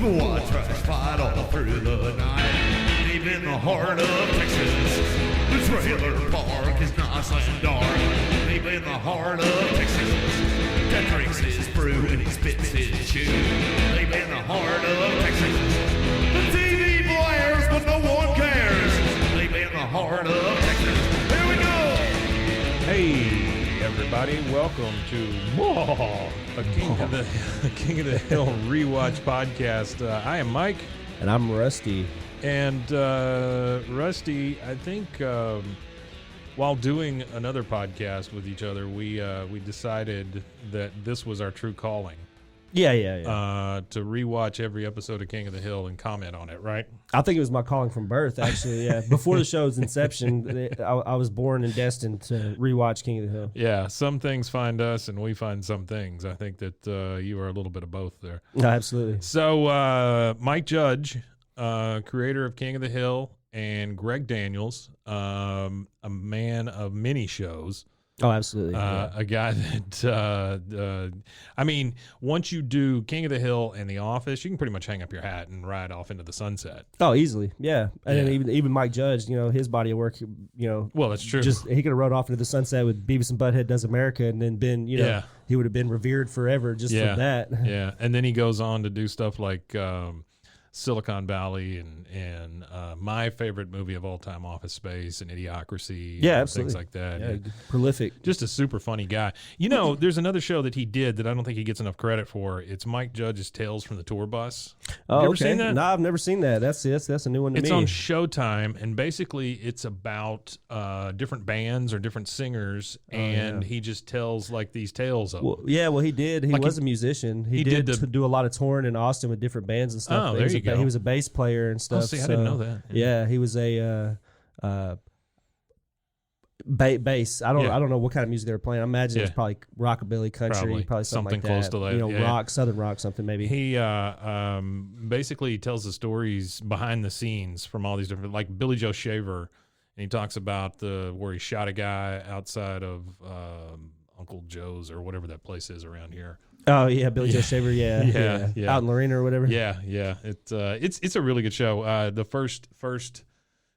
Watch us fight all through the night, deep in the heart of Texas. The trailer park is nice and dark, deep in the heart of Texas. That drinks his brew and he spits his chew, deep in the heart of Texas. The TV blares, but no one cares, deep in the heart of Texas. Here we go! Hey, everybody, welcome to a King of the Hill rewatch podcast. I am Mike. And I'm Rusty. And Rusty, I think while doing another podcast with each other, we decided that this was our true calling. Yeah. To rewatch every episode of King of the Hill and comment on it, right? I think it was my calling from birth, actually. Yeah, before the show's inception, I was born and destined to rewatch King of the Hill. Yeah, some things find us, and we find some things. I think that you are a little bit of both there. No, absolutely. So, Mike Judge, creator of King of the Hill, and Greg Daniels, a man of many shows. Oh, absolutely. A guy that, I mean, once you do King of the Hill and The Office, you can pretty much hang up your hat and ride off into the sunset. Oh, easily. Yeah. And then even Mike Judge, his body of work, Well, that's true. Just he could have rode off into the sunset with Beavis and Butthead Does America and then been, he would have been revered forever just for that. Yeah. And then he goes on to do stuff like Silicon Valley and my favorite movie of all time, Office Space and Idiocracy. Yeah, and absolutely. Things like that. Yeah, prolific. Just a super funny guy. There's another show that he did that I don't think he gets enough credit for. It's Mike Judge's Tales from the Tour Bus. Oh, you ever okay. seen that? No, I've never seen that. That's a new one to me. It's on Showtime, and basically it's about different bands or different singers, and he just tells like these tales of them. Well, he did. He was a musician. He did to do a lot of touring in Austin with different bands and stuff. Oh, there you go. He was a bass player and stuff. Oh, see, I didn't know that. Yeah, he was a bass. I don't know what kind of music they were playing. I imagine it's probably rockabilly, country, probably something like close that. to that. Rock, southern rock, something maybe. He basically tells the stories behind the scenes from all these different, like Billy Joe Shaver, and he talks about where he shot a guy outside of Uncle Joe's or whatever that place is around here. Oh yeah, Billy Joe Shaver, yeah, out in Lorena or whatever. Yeah. It's a really good show. The first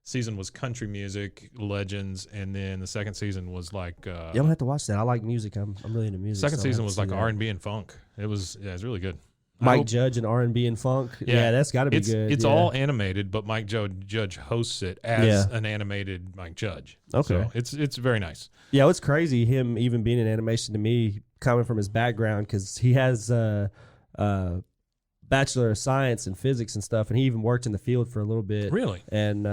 season was country music legends, and then the second season was like. I'm gonna have to watch that. I like music. I'm really into music. Second season was like R&B and funk. It was really good. Mike Judge and R&B and funk. Yeah, that's got to be good. It's all animated, but Mike Judge hosts it as an animated Mike Judge. Okay, so it's very nice. Yeah, it's crazy him even being in animation to me, coming from his background, because he has Bachelor of Science in physics and stuff, and he even worked in the field for a little bit. Really? And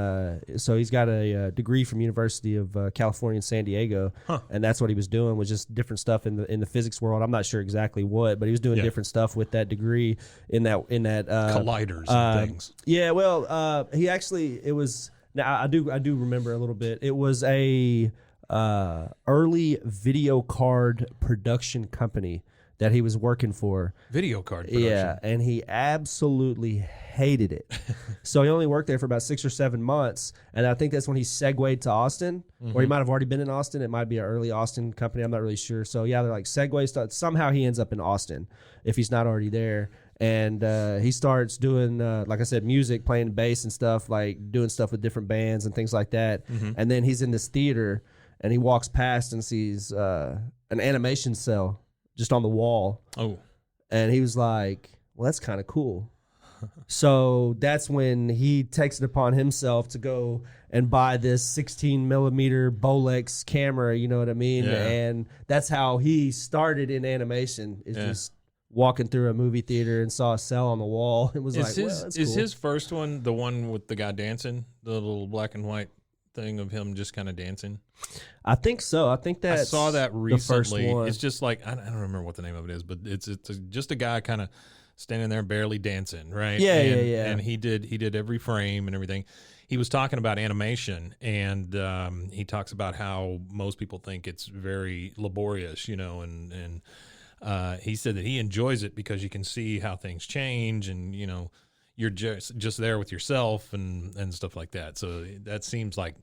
so he's got a degree from University of California in San Diego, and that's what he was doing, was just different stuff in the physics world. I'm not sure exactly what, but he was doing different stuff with that degrly in that colliders and things. Yeah, well, he actually, it was. Now I do remember a little bit. It was a early video card production company that he was working for. Video card production. Yeah, and he absolutely hated it. So he only worked there for about 6 or 7 months, and I think that's when he segued to Austin, or he might have already been in Austin. It might be an early Austin company. I'm not really sure. So yeah, they're like segue stuff. Somehow he ends up in Austin if he's not already there. And he starts doing, like I said, music, playing bass and stuff, like doing stuff with different bands and things like that. And then he's in this theater, and he walks past and sees an animation cell just on the wall. Oh. And he was like, well, that's kind of cool. So that's when he takes it upon himself to go and buy this 16 millimeter Bolex camera, you know what I mean? Yeah. And that's how he started in animation, is just walking through a movie theater and saw a cell on the wall. It was Is like, well, that's cool. Is his first one the one with the guy dancing, the little black and white thing of him just kind of dancing? I think so. I think that I saw that recently. The first one. It's just like I don't remember what the name of it is, but it's just a guy kind of standing there barely dancing, right? Yeah, and, yeah. And he did every frame and everything. He was talking about animation, and he talks about how most people think it's very laborious, and he said that he enjoys it because you can see how things change, and you're just there with yourself and stuff like that. So that seems like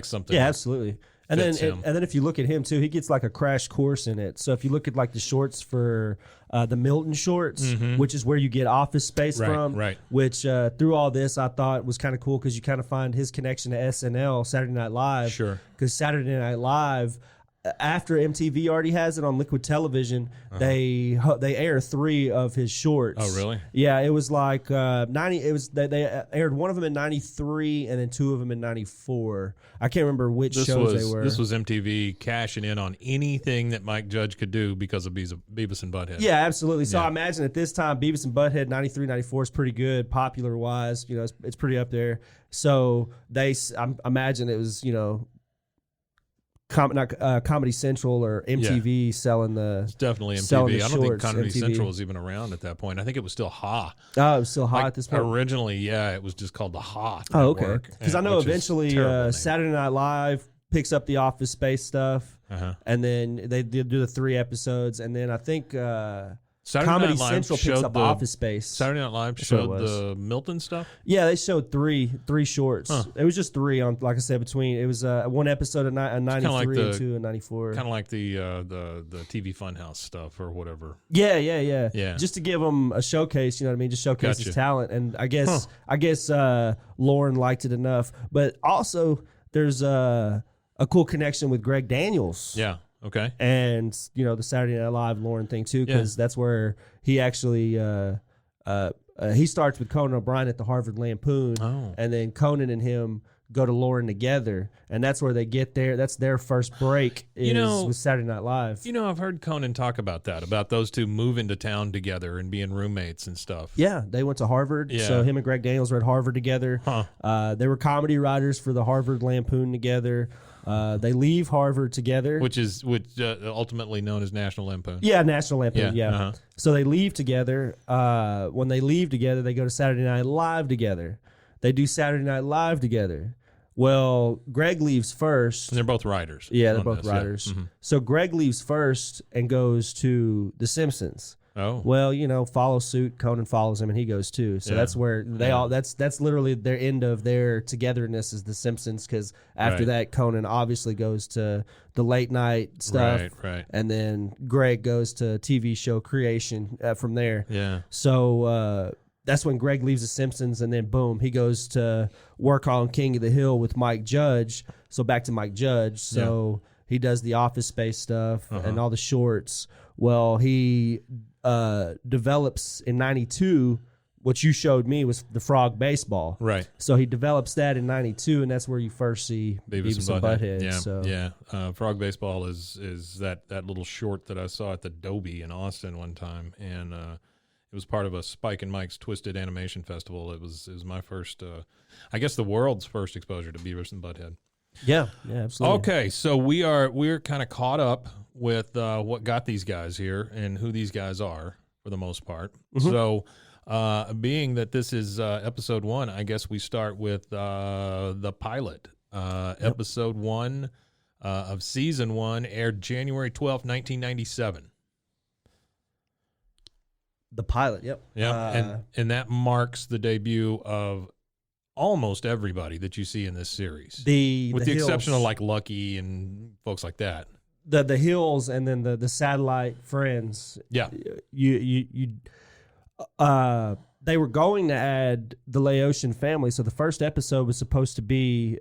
something. Yeah, absolutely. And then fits him. and then if you look at him too, he gets like a crash course in it. So if you look at like the shorts for the Milton shorts, which is where you get Office Space from, right. which through all this I thought was kind of cool because you kind of find his connection to SNL, Saturday Night Live. Sure. Because Saturday Night Live, after MTV already has it on Liquid Television, they air 3 of his shorts. Oh, really? Yeah, it was like 90. It was they aired one of them in 93 and then 2 of them in 94. I can't remember which shows they were. This was MTV cashing in on anything that Mike Judge could do because of Beavis and Butthead. Yeah, absolutely. So Yeah. I imagine at this time, Beavis and Butthead 93, 94 is pretty good, popular wise. It's pretty up there. So I imagine it was Comedy Central or MTV selling the. It's definitely selling MTV. the I don't think shorts, Comedy MTV. Central was even around at that point. I think it was still Ha. Oh, it was still hot Like, at this point. originally, yeah, it was just called the Ha. Oh, okay. Network, Because I know which is eventually terrible name. Saturday Night Live picks up the Office Space stuff, and then they do the 3 episodes, and then I think Saturday Comedy Night Live Central picks showed up the- Office Space. Saturday Night Live That's what it showed was. the Milton stuff. Yeah, they showed three shorts. It was just 3 on, like I said, between it was one episode of 93 like and 2 in 94. Kind of like the TV Funhouse stuff or whatever. Yeah. Just to give him a showcase, you know what I mean? Just showcase Gotcha. his talent, and I guess Lauren liked it enough. But also, there's a cool connection with Greg Daniels. Yeah. Okay. And the Saturday Night Live Lauren thing too, because that's where he actually he starts with Conan O'Brien at the Harvard Lampoon, and then Conan and him go to Lauren together, and that's where they get there. That's their first break with Saturday Night Live. I've heard Conan talk about that, about those two moving to town together and being roommates and stuff. Yeah, they went to Harvard. Yeah. So him and Greg Daniels were at Harvard together. They were comedy writers for the Harvard Lampoon together. They leave Harvard together. Which ultimately known as National Lampoon. Yeah, National Lampoon, yeah. Yeah, So they leave together. When they leave together, they go to Saturday Night Live together. They do Saturday Night Live together. Well, Greg leaves first. And they're both writers. Yeah, they're on both this, writers. Yeah. So Greg leaves first and goes to The Simpsons. Oh. Well, follow suit. Conan follows him, and he goes too. So Yeah. that's where they all. That's literally their end of their togetherness is The Simpsons. Because after Right. that, Conan obviously goes to the late night stuff, Right. and then Greg goes to TV show creation from there. Yeah. So that's when Greg leaves The Simpsons, and then boom, he goes to work on King of the Hill with Mike Judge. So back to Mike Judge. So he does the Office Space stuff and all the shorts. Well, he develops in 92 what you showed me was the Frog Baseball. Right. So he develops that in 92, and that's where you first see Beavis and Butthead. Yeah. So. Yeah. Frog Baseball is that little short that I saw at the Dobie in Austin one time, and it was part of a Spike and Mike's Twisted Animation Festival. It was my first, I guess, the world's first exposure to Beavis and Butthead. Yeah, absolutely. Okay, so we're kind of caught up with what got these guys here and who these guys are for the most part. So, being that this is episode 1, I guess we start with the pilot. Episode 1 of season 1 aired January 12th, 1997. The pilot, yep. Yeah, and that marks the debut of almost everybody that you see in this series, with the exception of like Lucky and folks like that. The Hills and then the satellite friends. Yeah, they were going to add the Laotian family, so the first episode was supposed to be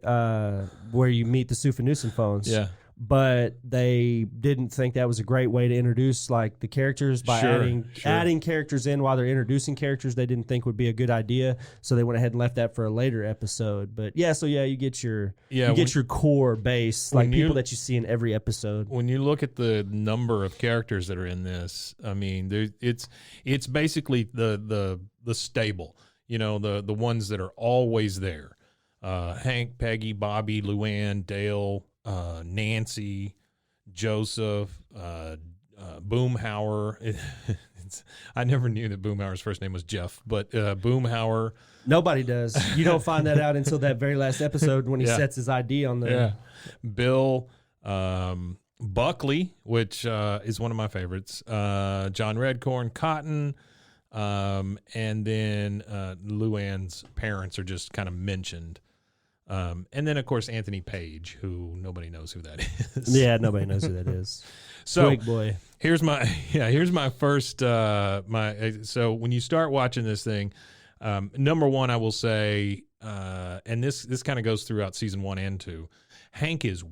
where you meet the Sufanusen phones. Yeah. But they didn't think that was a great way to introduce like the characters by adding characters in while they're introducing characters. They didn't think would be a good idea, so they went ahead and left that for a later episode. But you get your your core base, like people that you see in every episode. When you look at the number of characters that are in this, I mean, it's basically the stable, the ones that are always there. Hank, Peggy, Bobby, Luann, Dale, Nancy, Joseph, Boomhauer. I never knew that Boomhauer's first name was Jeff, but Boomhauer. Nobody does. You don't find that out until that very last episode when he sets his ID on the. Yeah. Bill, Buckley, which is one of my favorites. John Redcorn, Cotton, and then Luann's parents are just kind of mentioned. And then, of course, Anthony Page, who nobody knows who that is. Yeah, nobody knows who that is. So Big boy. here's my first so when you start watching this thing, number one, I will say, and this kind of goes throughout season 1 and 2, Hank is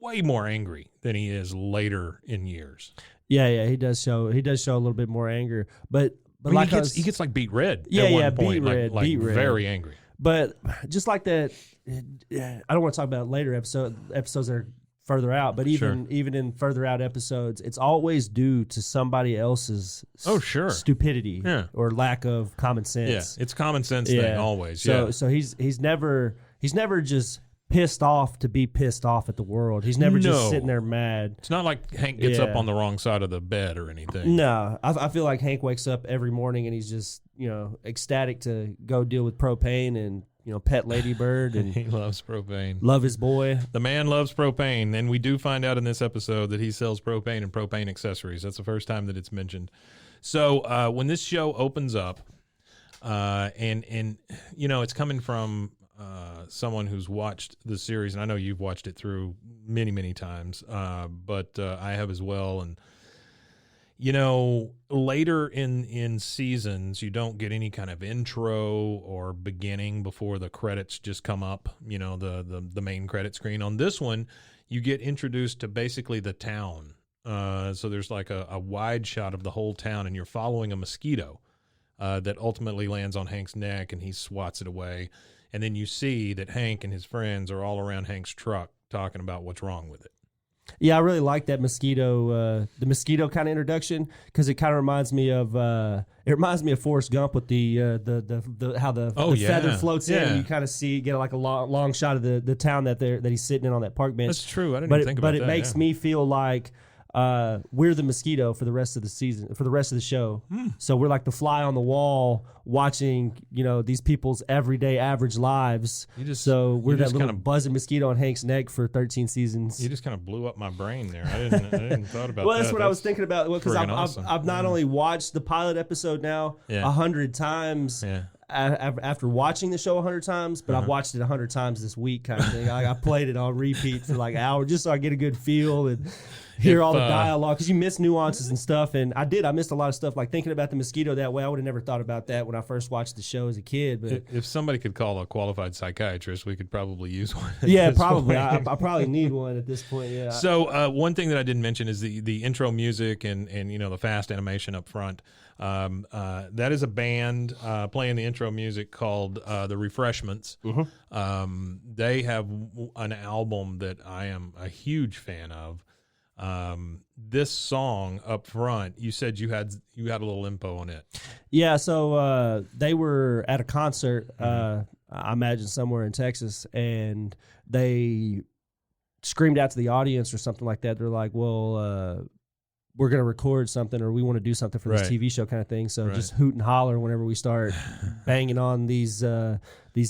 way more angry than he is later in years. Yeah, he does show a little bit more anger, but I mean, like he gets like beat red. Yeah, at one yeah, point, beat red. very angry. But just like that, I don't want to talk about later episodes that are further out, but even in further out episodes, it's always due to somebody else's stupidity or lack of common sense. Yeah, it's common sense thing always. So he's never just pissed off to be pissed off at the world. He's never just sitting there mad. It's not like Hank gets up on the wrong side of the bed or anything. No, I feel like Hank wakes up every morning and he's just ecstatic to go deal with propane and pet Ladybird, and he loves propane. Love his boy. The man loves propane, and we do find out in this episode that he sells propane and propane accessories. That's the first time that it's mentioned. So when this show opens up, and it's coming from someone who's watched the series, and I know you've watched it through many, many times, but I have as well. And later in seasons, you don't get any kind of intro or beginning before the credits just come up, the main credit screen. On this one, you get introduced to basically the town. So there's like a wide shot of the whole town, and you're following a mosquito that ultimately lands on Hank's neck, and he swats it away. And then you see that Hank and his friends are all around Hank's truck talking about what's wrong with it. Yeah, I really like that mosquito, the mosquito kind of introduction, because it kind of reminds me of Forrest Gump with the how the feather floats in, and you kind of get like a long shot of the town that he's sitting in on that park bench. That's true. I didn't even think about that. But it makes me feel like we're the mosquito for the rest of the season, for the rest of the show. So we're like the fly on the wall watching, these people's everyday average lives. We're that little buzzing mosquito on Hank's neck for 13 seasons. You just kind of blew up my brain there. I didn't thought about that. Well, that's what I was thinking about. Because awesome. I've not only watched the pilot episode now 100 times. Yeah. After watching the show 100 times, but I've watched it 100 times this week, kind of thing. I played it on repeat for like an hour just so I get a good feel and hear all the dialogue, because you miss nuances and stuff. And I missed a lot of stuff, like thinking about the mosquito that way. I would have never thought about that when I first watched the show as a kid. But if somebody could call a qualified psychiatrist, we could probably use one. Yeah, probably. I probably need one at this point. Yeah. So one thing that I didn't mention is the intro music and the fast animation up front. That is a band playing the intro music called The Refreshments. They have an album that I am a huge fan of. This song up front, you said you had a little info on it. Yeah, so they were at a concert, I imagine somewhere in Texas, and they screamed out to the audience or something like that. They're like, well, we're going to record something, or we want to do something for this TV show kind of thing. So just hoot and holler whenever we start banging on these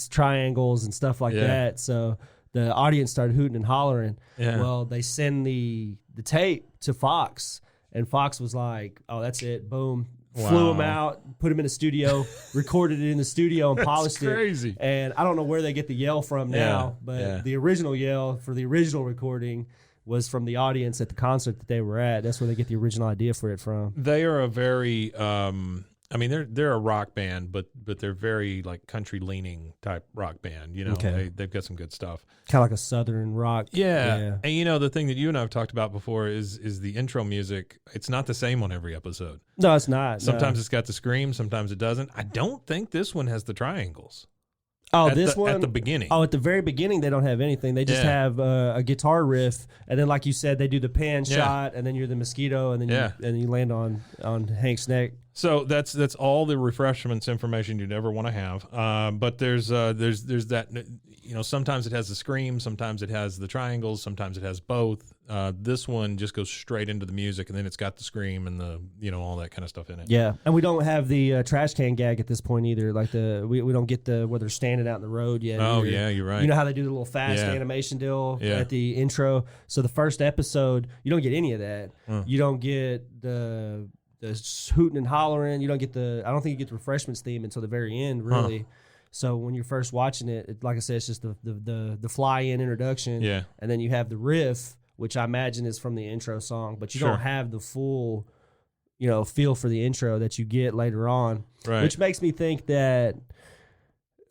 triangles and stuff like that. So the audience started hooting and hollering. Yeah. Well, they send the tape to Fox, and Fox was like, oh, that's it. Boom. Wow. Flew him out, put him in a studio, recorded it in the studio, and polished crazy. It. And I don't know where they get the yell from now, but the original yell for the original recording was from the audience at the concert that they were at. That's where they get the original idea for it from. They are a very, they're a rock band, but they're very like country leaning type rock band. They've got some good stuff. Kind of like a southern rock. Yeah. And the thing that you and I have talked about before is the intro music. It's not the same on every episode. No, it's not. Sometimes it's got the scream, sometimes it doesn't. I don't think this one has the triangles. Oh, at the beginning. Oh, at the very beginning, they don't have anything. They just have a guitar riff, and then, like you said, they do the pan shot, and then you're the mosquito, and then you land on Hank's neck. So that's all the refreshments information you'd ever want to have. But there's that, sometimes it has the scream, sometimes it has the triangles, sometimes it has both. This one just goes straight into the music, and then it's got the scream and the all that kind of stuff in it. Yeah, and we don't have the trash can gag at this point either. Like we don't get where they're standing out in the road yet. Oh either. Yeah, you're right. You know how they do the little fast animation deal at the intro. So the first episode, you don't get any of that. You don't get the hooting and hollering. You don't get I don't think you get the refreshments theme until the very end, really. So when you're first watching it, like I said, it's just the fly-in introduction. Yeah. And then you have the riff, which I imagine is from the intro song, but you don't have the full, feel for the intro that you get later on. Right. Which makes me think that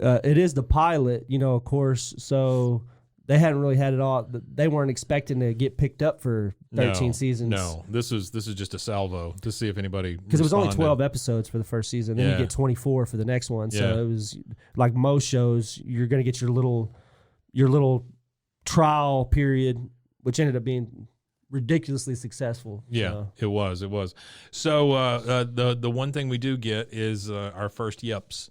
it is the pilot, of course. So they hadn't really had it all. They weren't expecting to get picked up for 13 seasons. No, this is just a salvo to see if anybody, because it was only 12 episodes for the first season. Then you get 24 for the next one. So it was like most shows, you're going to get your little trial period, which ended up being ridiculously successful. Yeah, so. It was. So the one thing we do get is our first yips.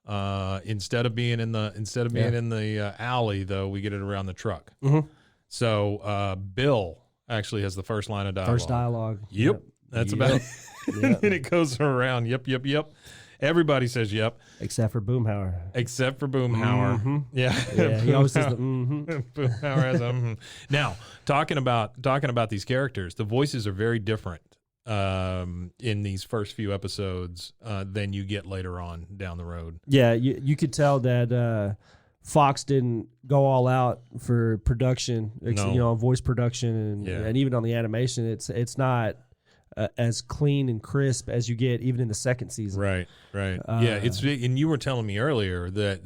Instead of being in the alley, though, we get it around the truck. Mm-hmm. So Bill actually has the first line of dialogue. First dialogue. Yep. That's about it. And it goes around. Yep. Everybody says yep. Except for Boomhauer. Mm-hmm. Yeah. He always says the mm-hmm. Boomhauer has a mm-hmm. Now, talking about these characters, the voices are very different in these first few episodes than you get later on down the road. Yeah, you could tell that Fox didn't go all out for production, voice production, and even on the animation, it's not as clean and crisp as you get even in the second season. Right. And you were telling me earlier that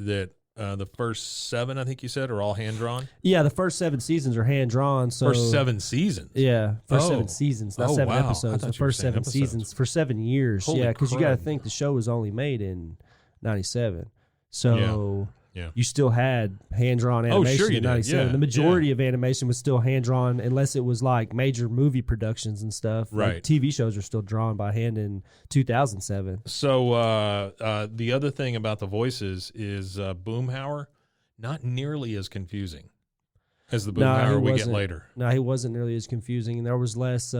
the first 7, I think you said, are all hand drawn. Yeah, the first 7 seasons are hand drawn. So first 7 seasons. Yeah, first 7 seasons, not 7 wow. episodes. The first 7 seasons for 7 years. Holy because you got to crud. think the show was only made in '97, so you still had hand drawn animation. Sure you in did. '97. Yeah. The majority of animation was still hand drawn, unless it was like major movie productions and stuff. Right. Like TV shows are still drawn by hand in 2007. So the other thing about the voices is Boomhauer, not nearly as confusing as the Boomhauer we get later. No, he wasn't nearly as confusing, and there was less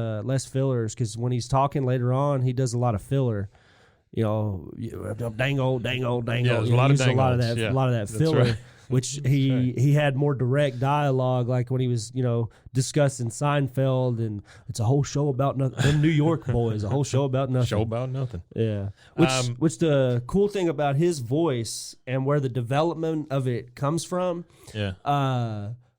fillers, because when he's talking later on, he does a lot of filler. Dangle. Yeah, there's a lot of that. Yeah, a lot of that filler. right. Which he had more direct dialogue, like when he was discussing Seinfeld, and it's a whole show about nothing. Them New York boys, a whole show about nothing. Show about nothing. Yeah. Which the cool thing about his voice and where the development of it comes from. Yeah.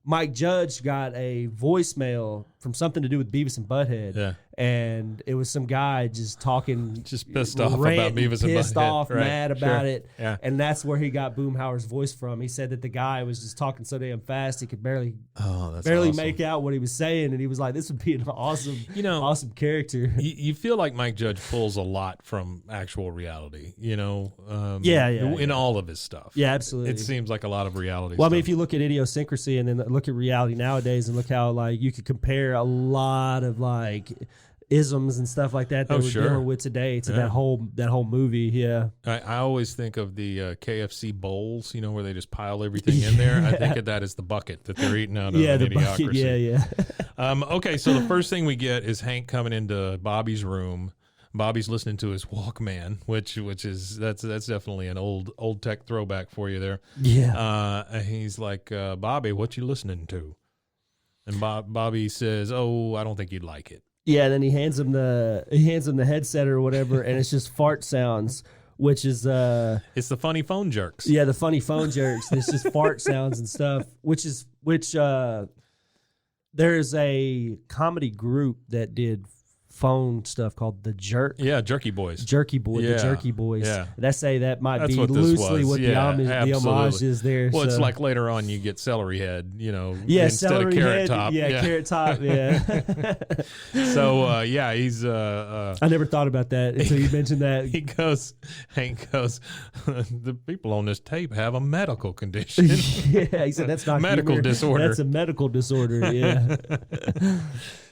Mike Judge got a voicemail from something to do with Beavis and Butthead. Yeah. And it was some guy just talking, just pissed off about Beavis and Butthead. Pissed off, right. mad about it. Yeah. And that's where he got Boomhauer's voice from. He said that the guy was just talking so damn fast he could barely awesome. make out what he was saying. And he was like, this would be an awesome, awesome character. You feel like Mike Judge pulls a lot from actual reality, in all of his stuff. Yeah, absolutely. It seems like a lot of reality Well, stuff. I mean, if you look at Idiosyncrasy and then look at reality nowadays and look how, like, you could compare a lot of, like, isms and stuff like that we're dealing with today to that whole movie. Yeah, I always think of the KFC bowls, where they just pile everything in there. I think of that as the bucket that they're eating out of. Yeah, the Idiocracy. bucket. Yeah. Okay, so the first thing we get is Hank coming into Bobby's room. Bobby's listening to his Walkman, which is that's definitely an old tech throwback for you there. Yeah. He's like, Bobby, what you listening to? And Bobby says, "Oh, I don't think you'd like it." Yeah, and then he hands him the headset or whatever, and it's just fart sounds, which is it's the funny phone jerks. Yeah, the funny phone jerks. It's just fart sounds and stuff, which there's a comedy group that did phone stuff called the Jerk. Yeah, Jerky Boys. The Jerky Boys. Yeah. That's that might That's be what loosely what the absolutely. homage is there. Well, so. it's like later on you get celery head, Yeah, instead celery of carrot head. top. Yeah, carrot top. Yeah. So he's. I never thought about that until you mentioned that. Hank goes, the people on this tape have a medical condition. Yeah, he said that's not medical humor. disorder. That's a medical disorder. Yeah.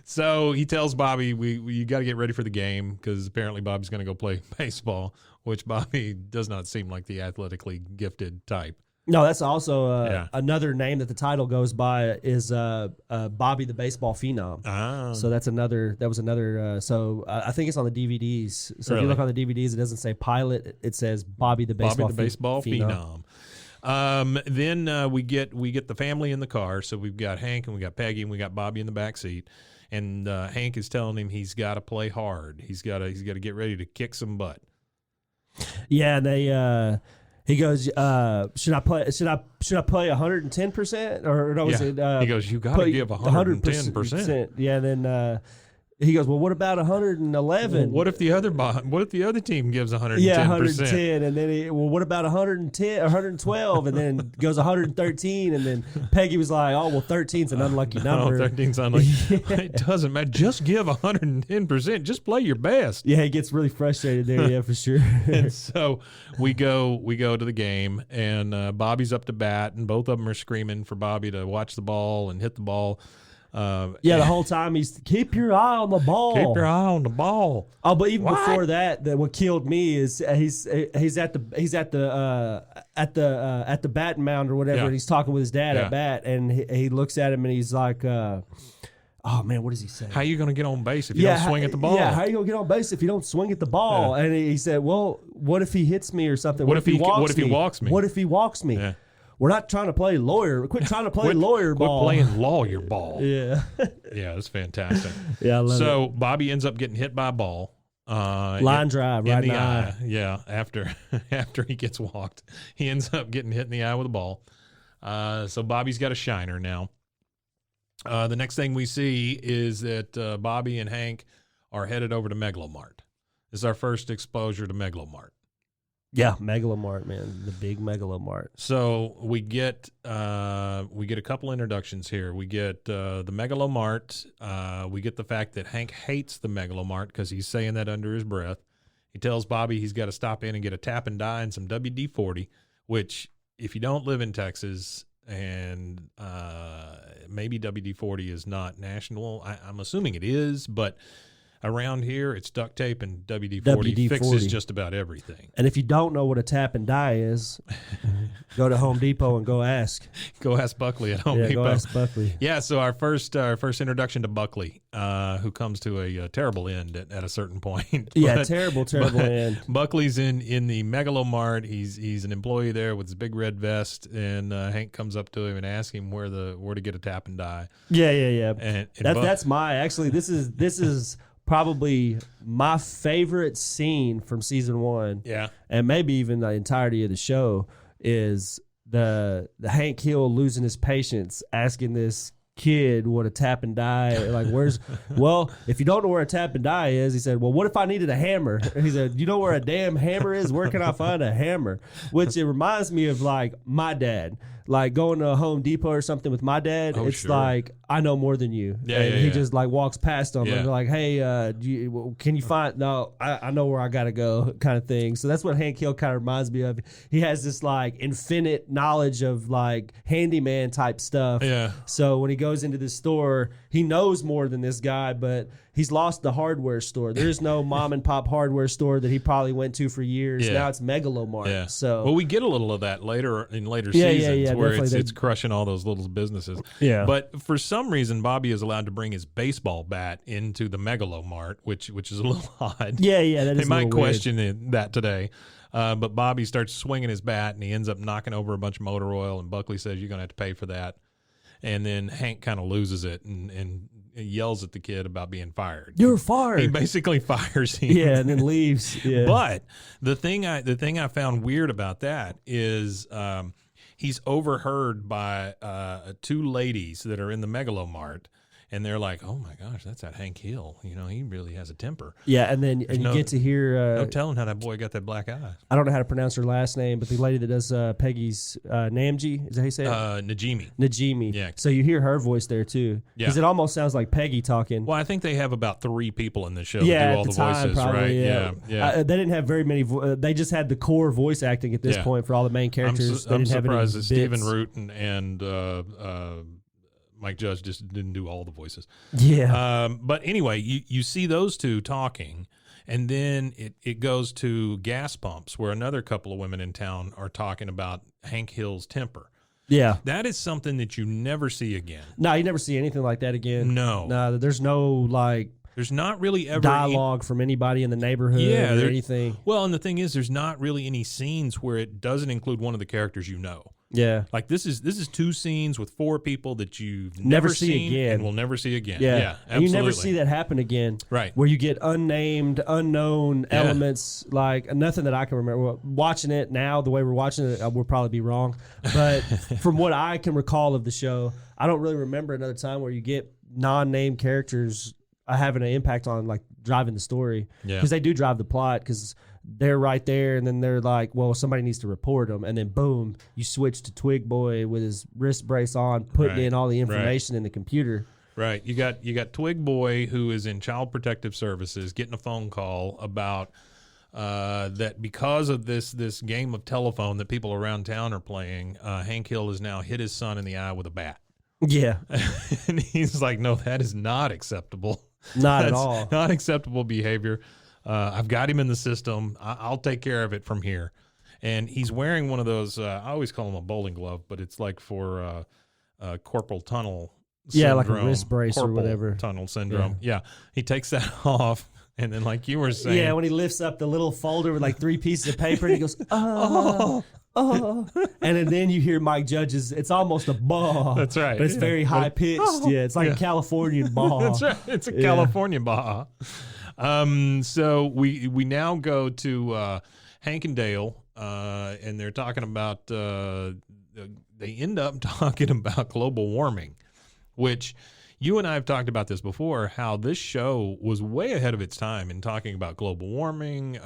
So he tells Bobby, you got to get ready for the game because apparently Bobby's going to go play baseball, which Bobby does not seem like the athletically gifted type. No, that's also another name that the title goes by is Bobby the Baseball Phenom. Ah. So that was another. So I think it's on the DVDs. So if you look on the DVDs, it doesn't say pilot. It says Bobby the Baseball Phenom. Then we get the family in the car. So we've got Hank and we got Peggy and we got Bobby in the back seat. And Hank is telling him he's got to play hard. He's got to get ready to kick some butt. Yeah, and he goes, should I play 110% or no? Yeah. He goes, you got to give 110%. Yeah, and then he goes, well, what about 111? Well, what if the other team gives 110%? Yeah, 110, and then what about 110 or 112, and then goes 113, and then Peggy was like, oh, well, 13's an unlucky number. No, 13's unlucky. It doesn't matter. Just give 110%. Just play your best. Yeah, he gets really frustrated there. Yeah, for sure. And so we go to the game, and Bobby's up to bat, and both of them are screaming for Bobby to watch the ball and hit the ball. The whole time he's keep your eye on the ball. Keep your eye on the ball. Oh, but even before that, what killed me is he's at the batting mound or whatever, and he's talking with his dad at bat, and he looks at him and he's like, "Oh man, what does he say? How you going to get on base if you don't swing at the ball? Yeah, how you going to get on base if you don't swing at the ball?" And he said, "Well, what if he hits me or something? What if he walks me? What if he walks me?" Yeah. We're not trying to play lawyer. Quit trying to play lawyer ball. Quit playing lawyer ball. Yeah. Yeah, that's fantastic. Yeah, I love it. Bobby ends up getting hit by a ball. Line drive right in the eye. Yeah, after he gets walked, he ends up getting hit in the eye with a ball. So Bobby's got a shiner now. The next thing we see is that Bobby and Hank are headed over to Megalomart. This is our first exposure to Megalomart. Yeah, Megalomart, man, the big Megalomart. So we get a couple introductions here. We get the Megalomart. We get the fact that Hank hates the Megalomart because he's saying that under his breath. He tells Bobby he's got to stop in and get a tap and die and some WD-40, which if you don't live in Texas and maybe WD-40 is not national, I'm assuming it is, but around here, it's duct tape and WD-40 fixes just about everything. And if you don't know what a tap and die is, go to Home Depot and go ask. Go ask Buckley at Home Depot. Go ask Buckley. Yeah, so our first introduction to Buckley, who comes to a terrible end at a certain point. Terrible end. Buckley's in the Megalomart. He's an employee there with his big red vest, and Hank comes up to him and asks him where to get a tap and die. Yeah. And that's this is probably my favorite scene from season 1. Yeah. And maybe even the entirety of the show is the Hank Hill losing his patience, asking this kid what a tap and die, like well, if you don't know where a tap and die is, he said, well, what if I needed a hammer? And he said, you know where a damn hammer is? Where can I find a hammer? Which it reminds me of like my dad. Like going to a Home Depot or something with my dad, it's like, I know more than you. He just like walks past them and they're like, hey, can you find, no, I know where I got to go kind of thing. So that's what Hank Hill kind of reminds me of. He has this like infinite knowledge of like handyman type stuff. Yeah. So when he goes into this store, he knows more than this guy, but he's lost the hardware store. There's no mom and pop hardware store that he probably went to for years. Now it's Megalomart. Yeah. So we get a little of that later seasons where it's crushing all those little businesses. Yeah. But for some reason, Bobby is allowed to bring his baseball bat into the Megalomart, which is a little odd. Yeah. That is they might question that today. But Bobby starts swinging his bat, and he ends up knocking over a bunch of motor oil, and Buckley says, you're going to have to pay for that. And then Hank kind of loses it and yells at the kid about being fired. You're fired. He basically fires him. Yeah, and then leaves. Yeah. But the thing I found weird about that is he's overheard by 2 ladies that are in the Megalomart. And they're like, oh, my gosh, that's that Hank Hill. You know, he really has a temper. Yeah, and then you get to hear... no telling how that boy got that black eye. I don't know how to pronounce her last name, but the lady that does Peggy's Namji, is that how you say it? Najimi. Yeah. So you hear her voice there, too. Yeah. Because it almost sounds like Peggy talking. Well, I think they have about 3 people in the show that do all the voices, probably, right? Yeah. They didn't have very many... they just had the core voice acting at this point for all the main characters. I'm surprised that Stephen Root and Mike Judge just didn't do all the voices. Yeah. But anyway, you see those two talking, and then it goes to gas pumps where another couple of women in town are talking about Hank Hill's temper. Yeah. That is something that you never see again. No, you never see anything like that again. No. There's no like There's not really ever dialogue from anybody in the neighborhood or anything. Well, and the thing is, there's not really any scenes where it doesn't include one of the characters you know. Yeah. Like this is 2 scenes with 4 people that you've Never never see seen again. and will never see again. Yeah. Yeah, And you never absolutely. see that happen again. Right. Where you get unnamed, unknown elements, like nothing that I can remember. Well, watching it now, the way we're watching it, we'll probably be wrong. But from what I can recall of the show, I don't really remember another time where you get non-named characters having an impact on like driving the story. Yeah. Because they do drive the plot because they're right there, and then they're like, well, somebody needs to report them. And then, boom, you switch to Twig Boy with his wrist brace on, putting in all the information in the computer. Right. You got Twig Boy, who is in Child Protective Services, getting a phone call about that because of this game of telephone that people around town are playing, Hank Hill has now hit his son in the eye with a bat. Yeah. And he's like, no, that is not acceptable. Not at That's all. Not acceptable behavior. I've got him in the system. I'll take care of it from here. And he's wearing one of those, I always call them a bowling glove, but it's like for carpal tunnel syndrome. Like a wrist brace or Carpal whatever. tunnel syndrome. Yeah. He takes that off. And then like you were saying. Yeah, when he lifts up the little folder with like 3 pieces of paper and he goes, oh. And then you hear Mike Judge's, it's almost a baw. That's right. But it's very high pitched. Yeah, it's like a Californian baw. That's right. It's a California baha. So we now go to Hank and Dale, and they're talking about they end up talking about global warming, which you and I have talked about this before, how this show was way ahead of its time in talking about global warming,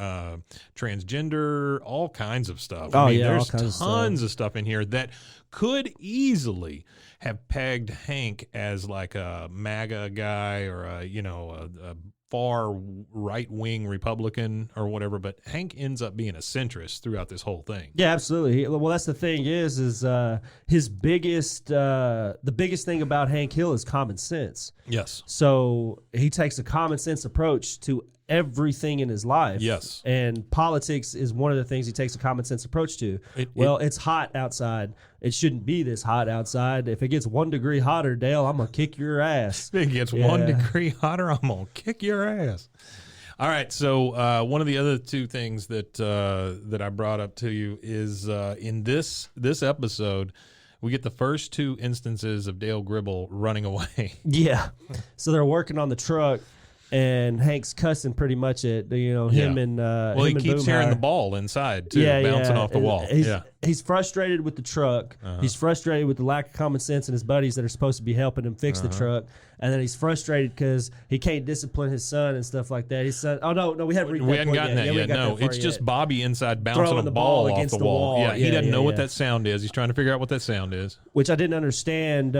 transgender, all kinds of stuff. Oh, I mean, yeah, there's all kinds of tons of stuff in here that could easily have pegged Hank as like a MAGA guy or a far right-wing Republican or whatever, but Hank ends up being a centrist throughout this whole thing. Yeah, absolutely. Well, that's the thing is his biggest, the biggest thing about Hank Hill is common sense. Yes. So he takes a common sense approach to everything in his life. Yes. And politics is one of the things he takes a common sense approach to. It's hot outside. It shouldn't be this hot outside. If it gets 1 degree hotter, Dale, I'm going to kick your ass. If it gets 1 degree hotter, I'm going to kick your ass. All right, so one of the other 2 things that I brought up to you is in this episode, we get the first 2 instances of Dale Gribble running away. Yeah. So they're working on the truck, and Hank's cussing pretty much at him and well, he keeps hearing the ball inside too, bouncing off the wall. He's frustrated with the truck. He's frustrated with the lack of common sense in his buddies that are supposed to be helping him fix the truck. And then he's frustrated because he can't discipline his son and stuff like that. His son, we haven't gotten that yet. No, it's just Bobby inside bouncing a ball off the wall. Yeah, he doesn't know what that sound is. He's trying to figure out what that sound is. Which I didn't understand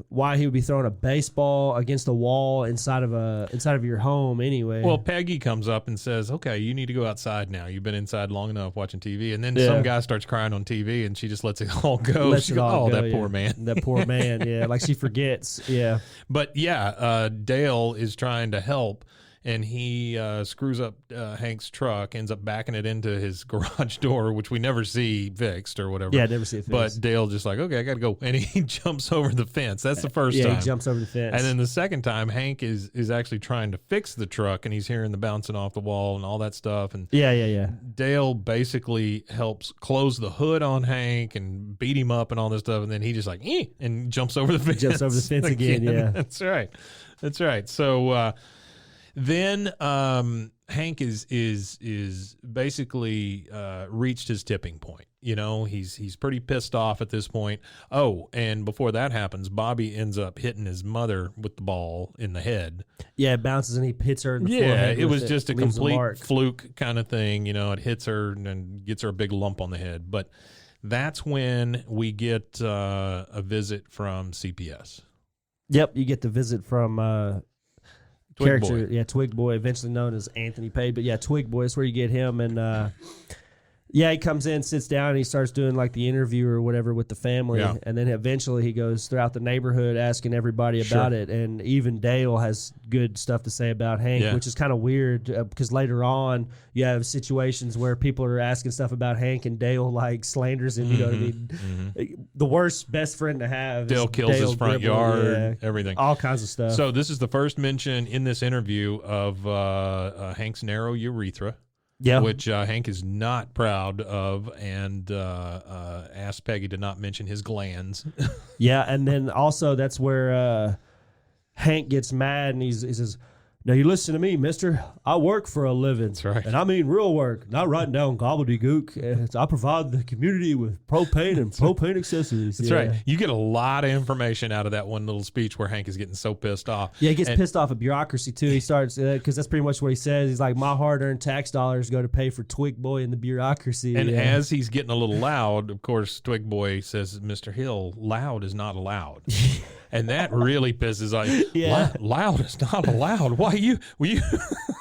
why he would be throwing a baseball against the wall inside of your home anyway. Well, Peggy comes up and says, "Okay, you need to go outside now. You've been inside long enough watching TV." And then some guy starts crying on TV, and she just lets it all go. That poor man. That poor man. Yeah, like she forgets. Yeah. But yeah, Dale is trying to help, and he screws up Hank's truck, ends up backing it into his garage door, which we never see fixed or whatever. Yeah, never see it fixed. But Dale just like, okay, I got to go. And he jumps over the fence. That's the first time. Yeah, he jumps over the fence. And then the second time, Hank is actually trying to fix the truck, and he's hearing the bouncing off the wall and all that stuff. And yeah. Dale basically helps close the hood on Hank and beat him up and all this stuff. And then he just like, and jumps over the fence. Jumps over the fence again, yeah. That's right. So, then Hank is basically reached his tipping point. He's pretty pissed off at this point. Oh, and before that happens, Bobby ends up hitting his mother with the ball in the head. Yeah, it bounces and he hits her in the forehead. Yeah, it was just a complete fluke kind of thing. It hits her and gets her a big lump on the head. But that's when we get a visit from CPS. Yep, you get the visit from Twig character, Boy. Twig Boy, eventually known as Anthony Page. But yeah, Twig Boy is where you get him, and Yeah, he comes in, sits down, and he starts doing like the interview or whatever with the family. Yeah. And then eventually he goes throughout the neighborhood asking everybody about it. And even Dale has good stuff to say about Hank, which is kind of weird because later on you have situations where people are asking stuff about Hank and Dale like slanders him. You know what I mean? The worst best friend to have. Dale kills his front yard, everything. All kinds of stuff. So this is the first mention in this interview of Hank's narrow urethra. Yeah, which Hank is not proud of, and asked Peggy to not mention his glands. Yeah, and then also that's where Hank gets mad, and he says, "Now you listen to me, mister. I work for a living. That's right. And I mean real work, not writing down gobbledygook. And I provide the community with propane and propane accessories." That's right. You get a lot of information out of that one little speech where Hank is getting so pissed off. Yeah, he gets pissed off at bureaucracy, too. He starts, because that's pretty much what he says. He's like, my hard-earned tax dollars go to pay for Twig Boy and the bureaucracy. And as he's getting a little loud, of course, Twig Boy says, "Mr. Hill, loud is not allowed." And that really pisses off. Loud is not allowed. Why you?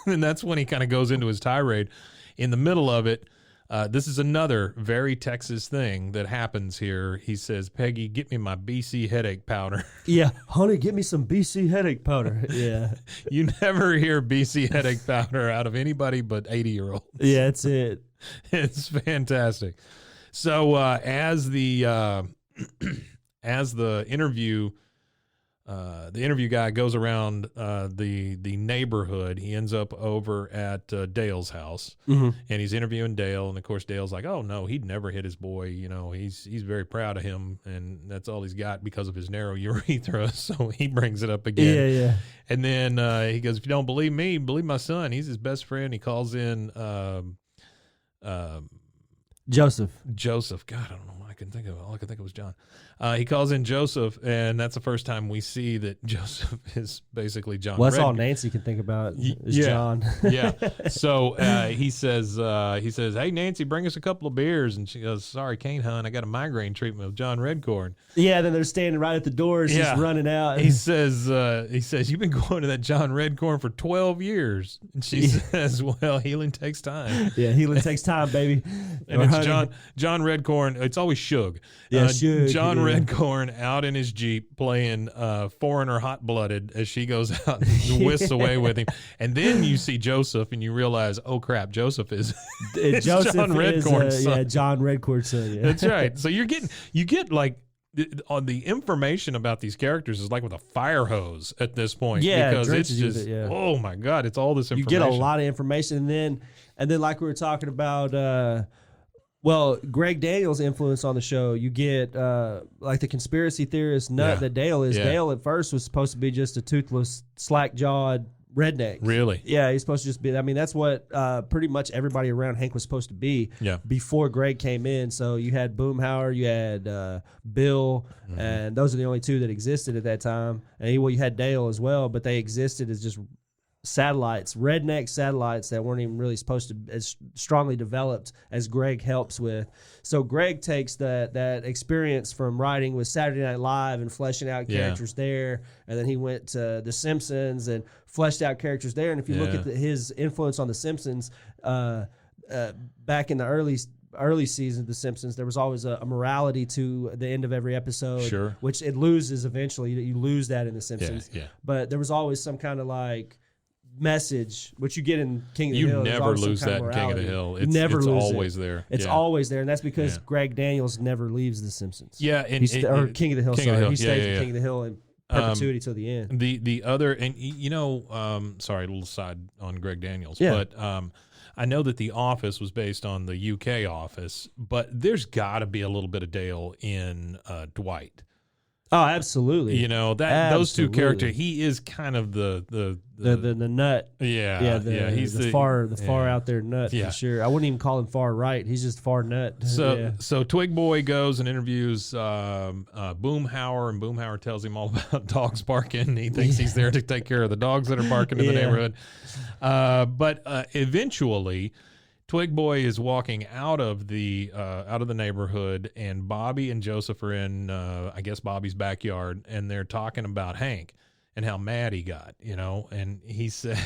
And that's when he kind of goes into his tirade. In the middle of it, this is another very Texas thing that happens here. He says, "Peggy, get me my BC headache powder." Yeah, honey, get me some BC headache powder. Yeah. You never hear BC headache powder out of anybody but 80-year-olds. Yeah, that's it. It's fantastic. So as the interview guy goes around the neighborhood, he ends up over at Dale's house, and he's interviewing Dale. And of course, Dale's like, "Oh no, he'd never hit his boy. You know, he's very proud of him, and that's all he's got because of his narrow urethra." So he brings it up again. Yeah. And then he goes, "If you don't believe me, believe my son. He's his best friend." He calls in Joseph. God, I don't know. I couldn't think of it. All I could think of was John. He calls in Joseph, and that's the first time we see that Joseph is basically John. Well, that's all Nancy can think about is John. Yeah. So he says, "Hey, Nancy, bring us a couple of beers." And she goes, "Sorry, can't, hon. I got a migraine treatment with John Redcorn." Yeah, then they're standing right at the doors, just running out. He says, "You've been going to that John Redcorn for 12 years." And she says, "Well, healing takes time." Yeah, healing takes time, baby. And it's John Redcorn. It's always Suge. Yeah, Suge. John Redcorn out in his Jeep playing Foreigner Hot Blooded as she goes out and whisks away with him. And then you see Joseph and you realize, oh crap, Joseph is Joseph John Redcorn's son. Yeah, John Redcorn's son. Yeah. That's right. So you get like on the information about these characters is like with a fire hose at this point. Yeah, because it's just oh my God, it's all this information. You get a lot of information, and then like we were talking about. Well, Greg Daniels' influence on the show, you get like the conspiracy theorist nut that Dale is. Yeah. Dale at first was supposed to be just a toothless, slack-jawed redneck. Really? Yeah, he's supposed to just be. I mean, that's what pretty much everybody around Hank was supposed to be before Greg came in. So you had Boomhauer, you had Bill, and those are the only two that existed at that time. And you had Dale as well, but they existed as just satellites, redneck satellites that weren't even really supposed to as strongly developed as Greg helps with. So Greg takes that experience from writing with Saturday Night Live and fleshing out characters there, and then he went to The Simpsons and fleshed out characters there. And if you look at his influence on The Simpsons, back in the early seasons of The Simpsons, there was always a morality to the end of every episode, which it loses eventually. You lose that in The Simpsons. Yeah. But there was always some kind of like message, which you get in King of the Hill. You never lose that in King of the Hill. It's always there. It's always there, and that's because Greg Daniels never leaves The Simpsons. Yeah, or King of the Hill. He stays in King of the Hill in perpetuity till the end. The other, and sorry, a little side on Greg Daniels, but I know that The Office was based on the UK Office, but there's got to be a little bit of Dale in Dwight. Oh, absolutely. Those two characters. He is kind of the nut. He's the far out there nut for sure. I wouldn't even call him far right. He's just far nut. So Twig Boy goes and interviews Boomhauer, and Boomhauer tells him all about dogs barking. He thinks he's there to take care of the dogs that are barking in the neighborhood. But eventually, Twig Boy is walking out of the neighborhood, and Bobby and Joseph are in, I guess, Bobby's backyard, and they're talking about Hank and how mad he got, and he said,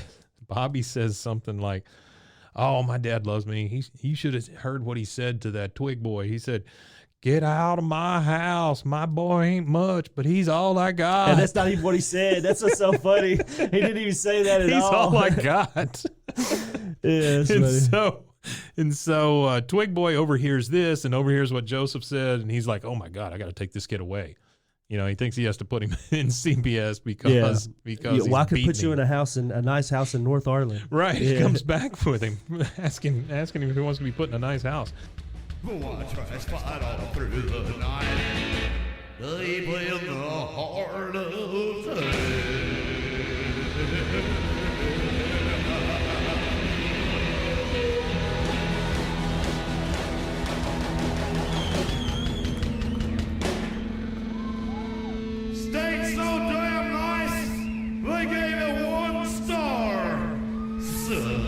Bobby says something like, Oh, my dad loves me. He should have heard what he said to that twig boy. He said, "Get out of my house. My boy ain't much, but he's all I got." And that's not even what he said. That's what's so funny. He didn't even say that at He's all. all I got. Yeah, that's funny. And so Twig Boy overhears this and overhears what Joseph said, and he's like, "Oh my God, I got to take this kid away." You know, he thinks he has to put him in CPS because well, I could put you in a nice house in North Arlen. Right. Yeah. He comes back with him, asking him if he wants to be put in a nice house. Watch us fight all through the night. Deep in the heart of the State so damn nice, they gave it 1 star. So.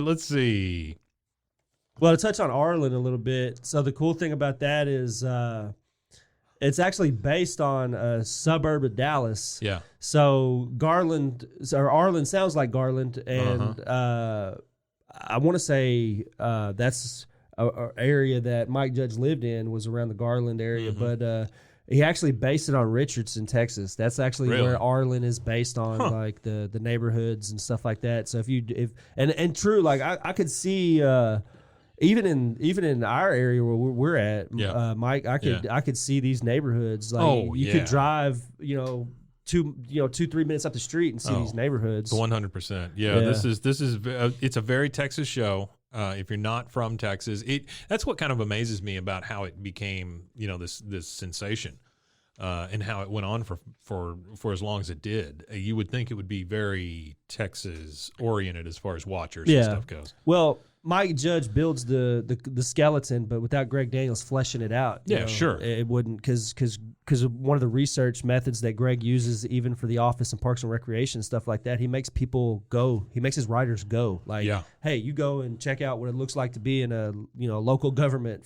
Let's see. Well, to touch on Arlen a little bit. So the cool thing about that is it's actually based on a suburb of Dallas. Yeah. So Arlen sounds like Garland, and I want to say that's a area that Mike Judge lived in, was around the Garland area, but he actually based it on Richardson, Texas. That's actually where Arlen is based on, like the neighborhoods and stuff like that. So if true, like I could see even in our area where we're at, Mike, I could see these neighborhoods. Like you could drive, 2-3 minutes up the street and see these neighborhoods. 100%. Yeah. This is it's a very Texas show. If you're not from Texas, that's what kind of amazes me about how it became, this sensation, and how it went on for as long as it did. You would think it would be very Texas oriented as far as watchers and stuff goes. Well, Mike Judge builds the skeleton, but without Greg Daniels fleshing it out. Sure. It wouldn't, because of one of the research methods that Greg uses, even for The Office and Parks and Recreation and stuff like that. He makes people go. He makes his writers go. Like, hey, you go and check out what it looks like to be in a local government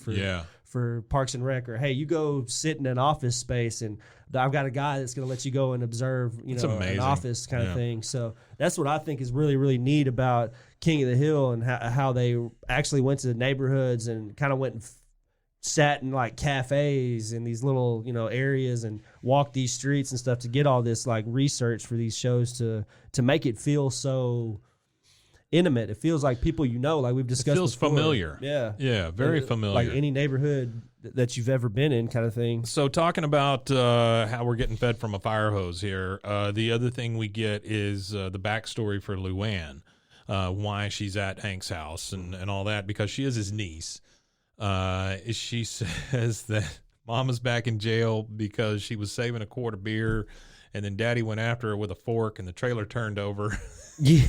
for Parks and Rec, or hey, you go sit in an office space, and I've got a guy that's going to let you go and observe, an office kind of thing. So that's what I think is really, really neat about King of the Hill, and how they actually went to the neighborhoods and kind of went and sat in like cafes and these little areas and walked these streets and stuff to get all this like research for these shows to make it feel so intimate. It feels like people like we've discussed. It feels before. Familiar. Yeah, very familiar. Like any neighborhood that you've ever been in, kind of thing. So talking about how we're getting fed from a fire hose here, the other thing we get is the backstory for Luann, why she's at Hank's house and all that, because she is his niece. She says that Mama's back in jail because she was saving a quart of beer, and then Daddy went after her with a fork, and the trailer turned over. Yeah.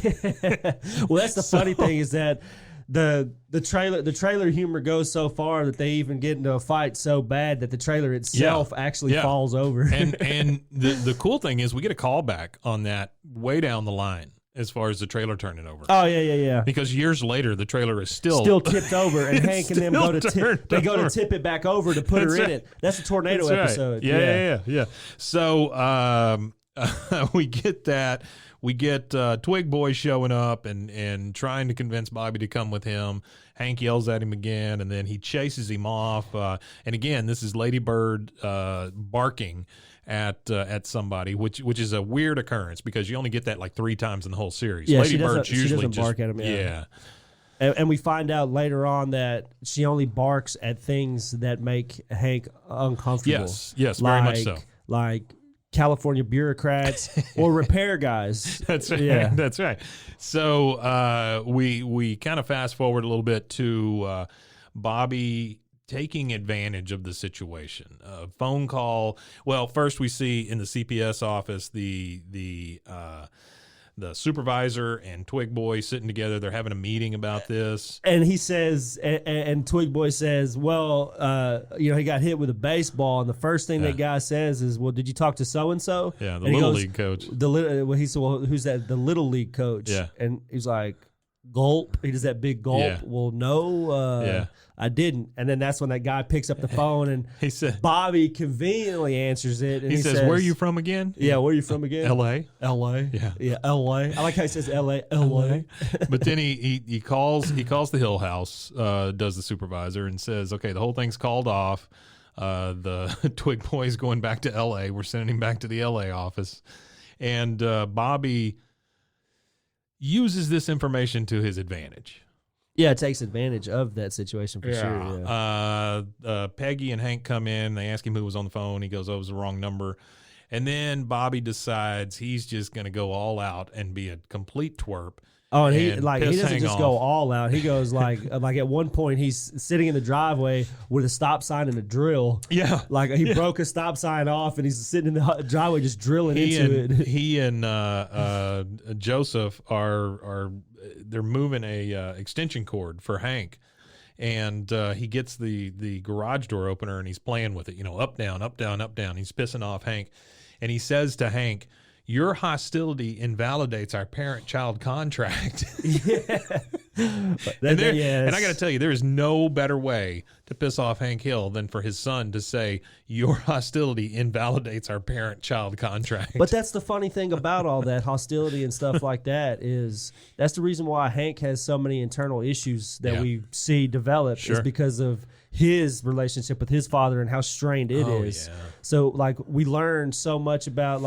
Well, that's the funny thing, is that the trailer humor goes so far that they even get into a fight so bad that the trailer itself actually falls over. And the cool thing is we get a call back on that way down the line as far as the trailer turning over. Oh yeah. Because years later the trailer is still tipped over, and Hank and them go to tip it back over to put her in it. That's a tornado episode. Yeah. So we get that. We get Twig Boy showing up and trying to convince Bobby to come with him. Hank yells at him again, and then he chases him off. And again, this is Lady Bird barking at somebody, which is a weird occurrence because you only get that like 3 times in the whole series. Yeah, Lady Bird's usually she doesn't just bark at him. Yeah. And we find out later on that she only barks at things that make Hank uncomfortable. Yes, very much so. Like California bureaucrats or repair guys. That's right. That's right. So we kind of fast forward a little bit to Bobby taking advantage of the situation. Phone call. Well, first we see in the CPS office the supervisor and Twig Boy sitting together. They're having a meeting about this. And he says, and Twig Boy says, well, he got hit with a baseball. And the first thing that guy says is, well, did you talk to so-and-so? Yeah, the Little League coach. He said, well, who's that? The Little League coach. Yeah. And he's like, gulp. He does that big gulp. Yeah. Well, no, I didn't. And then that's when that guy picks up the phone and He said, Bobby conveniently answers it. And he says, "Where are you from again?" Yeah, where are you from again? L.A. L.A. Yeah. Yeah, L.A. I like how he says L.A. L.A. But then he calls the Hill House, does the supervisor, and says, "Okay, the whole thing's called off. The Twig Boy's going back to L.A. We're sending him back to the L.A. office." And Bobby uses this information to his advantage. Yeah, it takes advantage of that situation for sure. Yeah. Peggy and Hank come in. They ask him who was on the phone. He goes, "Oh, it was the wrong number." And then Bobby decides he's just going to go all out and be a complete twerp. Oh, and he and doesn't Hank just off. go all out. He goes like at one point he's sitting in the driveway with a stop sign and a drill. Yeah. Like he broke a stop sign off and he's sitting in the driveway just drilling into it. He and Joseph are they're moving a extension cord for Hank, and he gets the garage door opener and he's playing with it, up, down, up, down, up, down. He's pissing off Hank, and he says to Hank, "Your hostility invalidates our parent-child contract." And I got to tell you, there is no better way to piss off Hank Hill than for his son to say, "Your hostility invalidates our parent-child contract." But that's the funny thing about all that hostility and stuff like that is that's the reason why Hank has so many internal issues that we see develop is because of his relationship with his father and how strained it is. Yeah. So like we learn so much about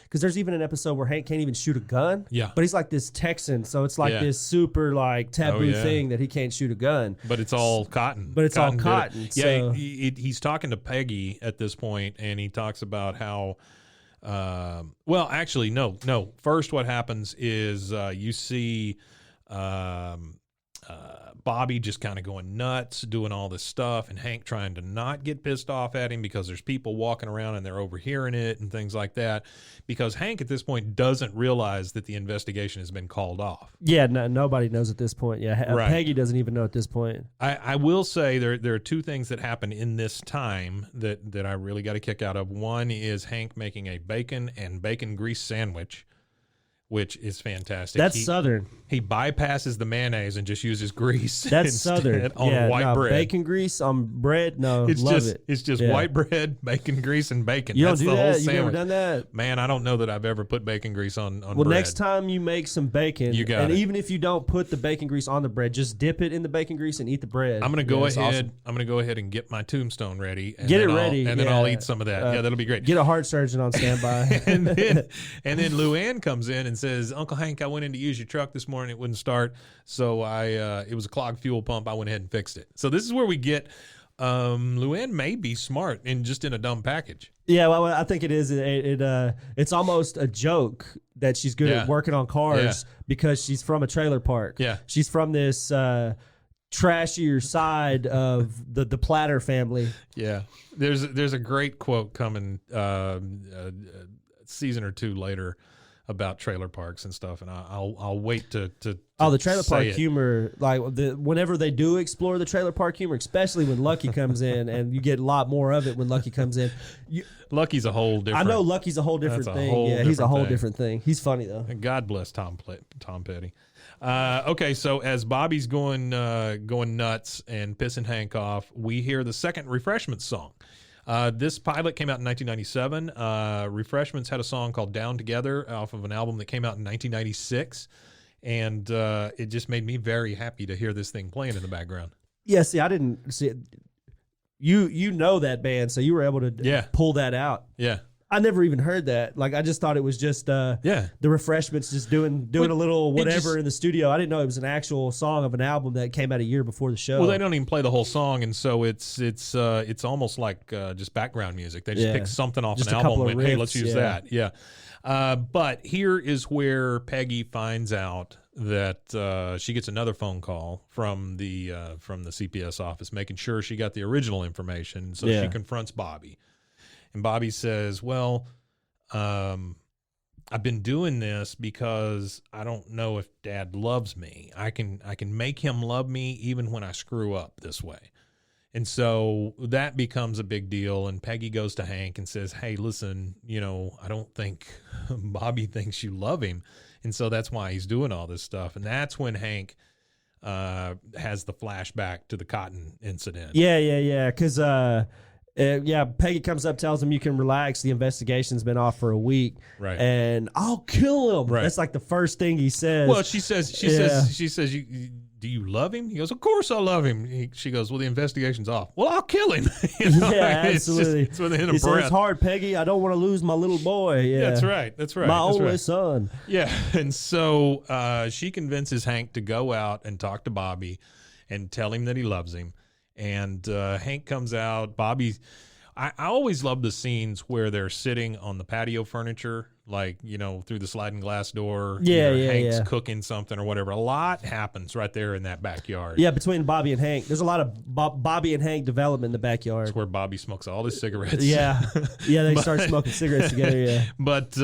because there's even an episode where Hank can't even shoot a gun. Yeah. But he's like this Texan, so it's like this super taboo thing that he can't shoot a gun. But it's all cotton. But it's all cotton. Yeah, So. he's talking to Peggy at this point, and he talks about how. Well, actually, no. First, what happens is you see Bobby just kind of going nuts, doing all this stuff, and Hank trying to not get pissed off at him because there's people walking around and they're overhearing it and things like that. Because Hank at this point doesn't realize that the investigation has been called off. Yeah, nobody knows at this point. Yeah, Right. Peggy doesn't even know at this point. I will say there are two things that happen in this time that I really got a kick out of. One is Hank making a bacon and bacon grease sandwich, which is fantastic. That's Southern. He bypasses the mayonnaise and just uses grease. That's instead Southern. on white bread. Bacon grease on bread. No, It's love just it. it's just Yeah. white bread, bacon grease, and bacon. You That's don't do the whole that. You've never sandwich. done that. Man, I don't know that I've ever put bacon grease on Well, bread. next time you make some bacon, You got and it. even if you don't put the bacon grease on the bread, just dip it in the bacon grease and eat the bread. I'm gonna go it's ahead. awesome. I'm gonna go ahead and get my tombstone ready. And Get then it I'll- ready, and then yeah. I'll eat some of that. Yeah, that'll be great. Get a heart surgeon on standby. and then Luann comes in and says, "Uncle Hank, I went in to use your truck this morning. It wouldn't start, so it was a clogged fuel pump. I went ahead and fixed it." So this is where we get Luann may be smart and just in a dumb package. Yeah, well, I think it is. It's almost a joke that she's good at working on cars because she's from a trailer park. Yeah. She's from this trashier side of the Platter family. Yeah, there's a great quote coming a season or two later about trailer parks and stuff, and I'll wait to the trailer say park it. humor, like whenever they do explore the trailer park humor, especially when Lucky comes in, and you get a lot more of it when Lucky comes in. Lucky's a whole different. I know Lucky's a whole different That's a thing. whole Yeah, he's a different whole thing. different thing. He's funny though. And God bless Tom Petty. Okay, so as Bobby's going nuts and pissing Hank off, we hear the second Refreshments song. This pilot came out in 1997. Refreshments had a song called "Down Together" off of an album that came out in 1996, and it just made me very happy to hear this thing playing in the background. Yeah, see, I didn't see it. You know that band, so you were able to pull that out. Yeah. I never even heard that. Like, I just thought it was just the Refreshments just doing a little whatever in the studio. I didn't know it was an actual song of an album that came out a year before the show. Well, they don't even play the whole song, and so it's almost like just background music. They just pick something off Just an a album couple and of went, hey, riffs, let's use that. Yeah. But here is where Peggy finds out that she gets another phone call from the CPS office, making sure she got the original information. So she confronts Bobby. And Bobby says, "Well, I've been doing this because I don't know if Dad loves me. I can make him love me even when I screw up this way." And so that becomes a big deal. And Peggy goes to Hank and says, "Hey, listen, I don't think Bobby thinks you love him." And so that's why he's doing all this stuff. And that's when Hank has the flashback to the cotton incident. Yeah. Because, Peggy comes up, tells him you can relax. The investigation's been off for a week. Right. And I'll kill him. Right. That's like the first thing he says. Well, she says, do you love him? He goes, of course I love him. She goes, well, the investigation's off. Well, I'll kill him. Yeah, absolutely. It's within a he says, breath. it's hard, Peggy. I don't want to lose my little boy. Yeah, That's right. My only son. Yeah. And so she convinces Hank to go out and talk to Bobby and tell him that he loves him. And Hank comes out. Bobby, I always love the scenes where they're sitting on the patio furniture, like, through the sliding glass door. Hank's cooking something or whatever. A lot happens right there in that backyard. Yeah, between Bobby and Hank. There's a lot of Bobby and Hank development in the backyard. That's where Bobby smokes all his cigarettes. Yeah. They start smoking cigarettes together, yeah. But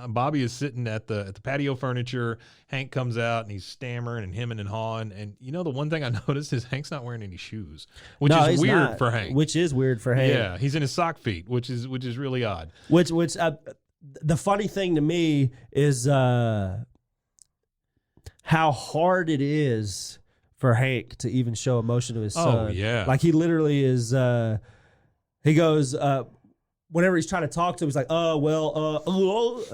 Bobby is sitting at the patio furniture. Hank comes out and he's stammering and hemming and hawing. And the one thing I noticed is Hank's not wearing any shoes, which is weird for Hank. Which is weird for Hank. Yeah, he's in his sock feet, which is really odd. Which the funny thing to me is how hard it is for Hank to even show emotion to his son. Oh, yeah. Like he literally is. He goes. Whenever he's trying to talk to him, he's like,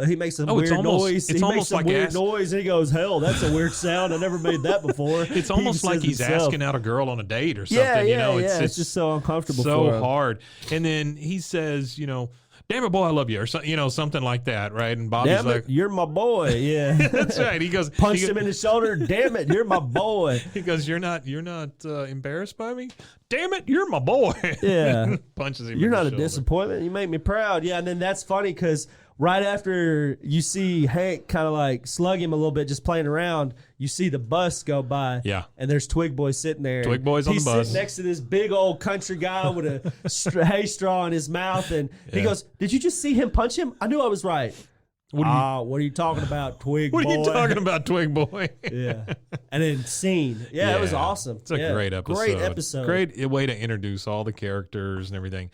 he makes some weird noise. It's almost like weird noise, and he goes, hell, that's a weird sound. I never made that before. It's almost like he's asking out a girl on a date or something. It's just so uncomfortable for him. So hard. And then he says, damn it, boy, I love you, or something like that, right? And Bobby's like, you're my boy. Yeah. That's right. He goes, punched him in the shoulder. Damn it, you're my boy. He goes, you're not embarrassed by me? Damn it, you're my boy. Yeah. Punches him. You're in not the a shoulder. disappointment. You make me proud. Yeah, and then that's funny because right after you see Hank kind of like slug him a little bit, just playing around, you see the bus go by. Yeah. And there's Twig Boy sitting there. Twig Boy's on the bus. He's sitting next to this big old country guy with a hay straw in his mouth. And he goes, did you just see him punch him? I knew I was right. What are you talking about, Twig Boy? What are you talking about, Twig Boy? Yeah. And then scene. Yeah, it was awesome. It's a great episode. Great episode. Great way to introduce all the characters and everything.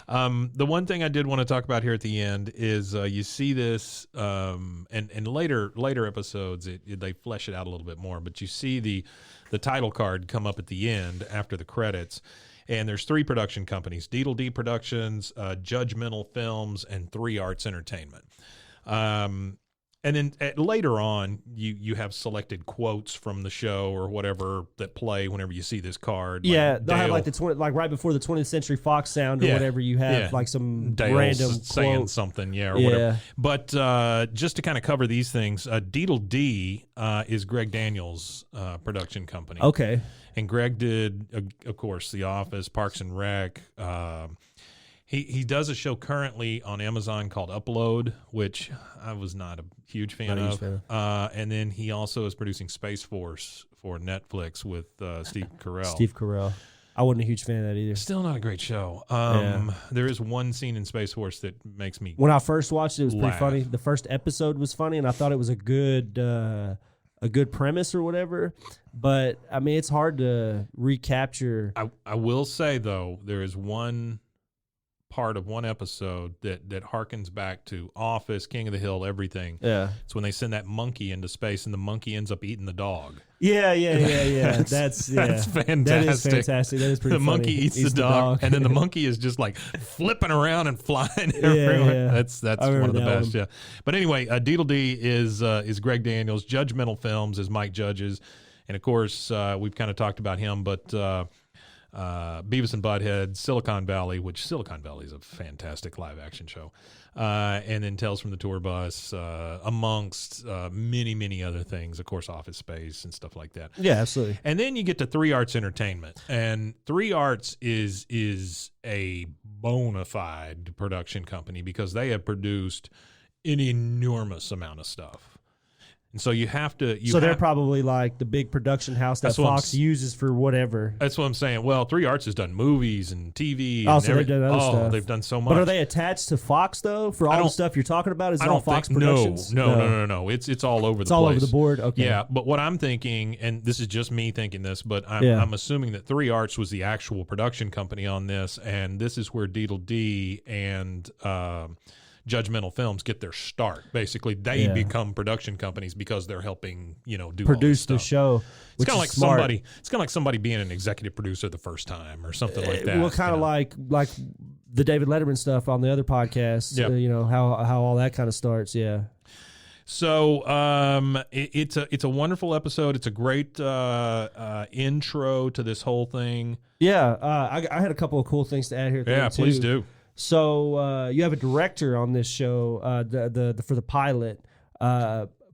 The one thing I did want to talk about here at the end is you see this, and later episodes, they flesh it out a little bit more, but you see the title card come up at the end after the credits. And there's 3 production companies, Deedle D Productions, Judgmental Films, and 3 Arts Entertainment. And then later on, you have selected quotes from the show or whatever that play whenever you see this card. Yeah, like they'll have Dale, like right before the 20th Century Fox sound or whatever. You have like some Dale's random saying quote. something, or whatever. But just to kind of cover these things, Deedle D is Greg Daniels' production company. Okay, and Greg did, of course, The Office, Parks and Rec. He does a show currently on Amazon called Upload, which I was not a huge fan of. And then he also is producing Space Force for Netflix with Steve Carell. Steve Carell. I wasn't a huge fan of that either. Still not a great show. There is one scene in Space Force that makes me when I first watched it, it was laugh. pretty funny. The first episode was funny, and I thought it was a good premise or whatever. But, I mean, it's hard to recapture. I will say, though, there is one part of one episode that harkens back to Office, King of the Hill, everything. Yeah. It's when they send that monkey into space and the monkey ends up eating the dog. Yeah. That's fantastic. That is fantastic. That is pretty funny. The monkey eats the dog, and then the monkey is just like flipping around and flying everywhere. That's one of the best. Yeah. But anyway, Deedle D is Greg Daniels. Judgmental Films is Mike Judge's, and of course we've kind of talked about him, but. Beavis and Butthead, Silicon Valley, which Silicon Valley is a fantastic live action show, and then Tales from the Tour Bus, amongst many other things, of course, Office Space and stuff like that. Yeah, absolutely. And then you get to 3 Arts Entertainment, and 3 Arts is a bona fide production company because they have produced an enormous amount of stuff. And so you have to. They're probably like the big production house that Fox uses for whatever. That's what I'm saying. Well, 3 Arts has done movies and TV. Oh, so they've done other stuff. They've done so much. But are they attached to Fox though? For all the stuff you're talking about, is it all Fox Productions? No. It's all over the place. It's all over the board. Okay. Yeah, but what I'm thinking, and this is just me thinking this, but I'm assuming that 3 Arts was the actual production company on this, and this is where Deedle D and Judgmental Films get their start. Basically, they become production companies because they're helping, do produce all the this stuff. show. It's kind of like somebody. It's kind of like somebody being an executive producer the first time or something like that. Well, kind of like the David Letterman stuff on the other podcast. Yep. How all that kind of starts. Yeah. So it's a wonderful episode. It's a great intro to this whole thing. Yeah, I had a couple of cool things to add here. Yeah, please do. So you have a director on this show, for the pilot.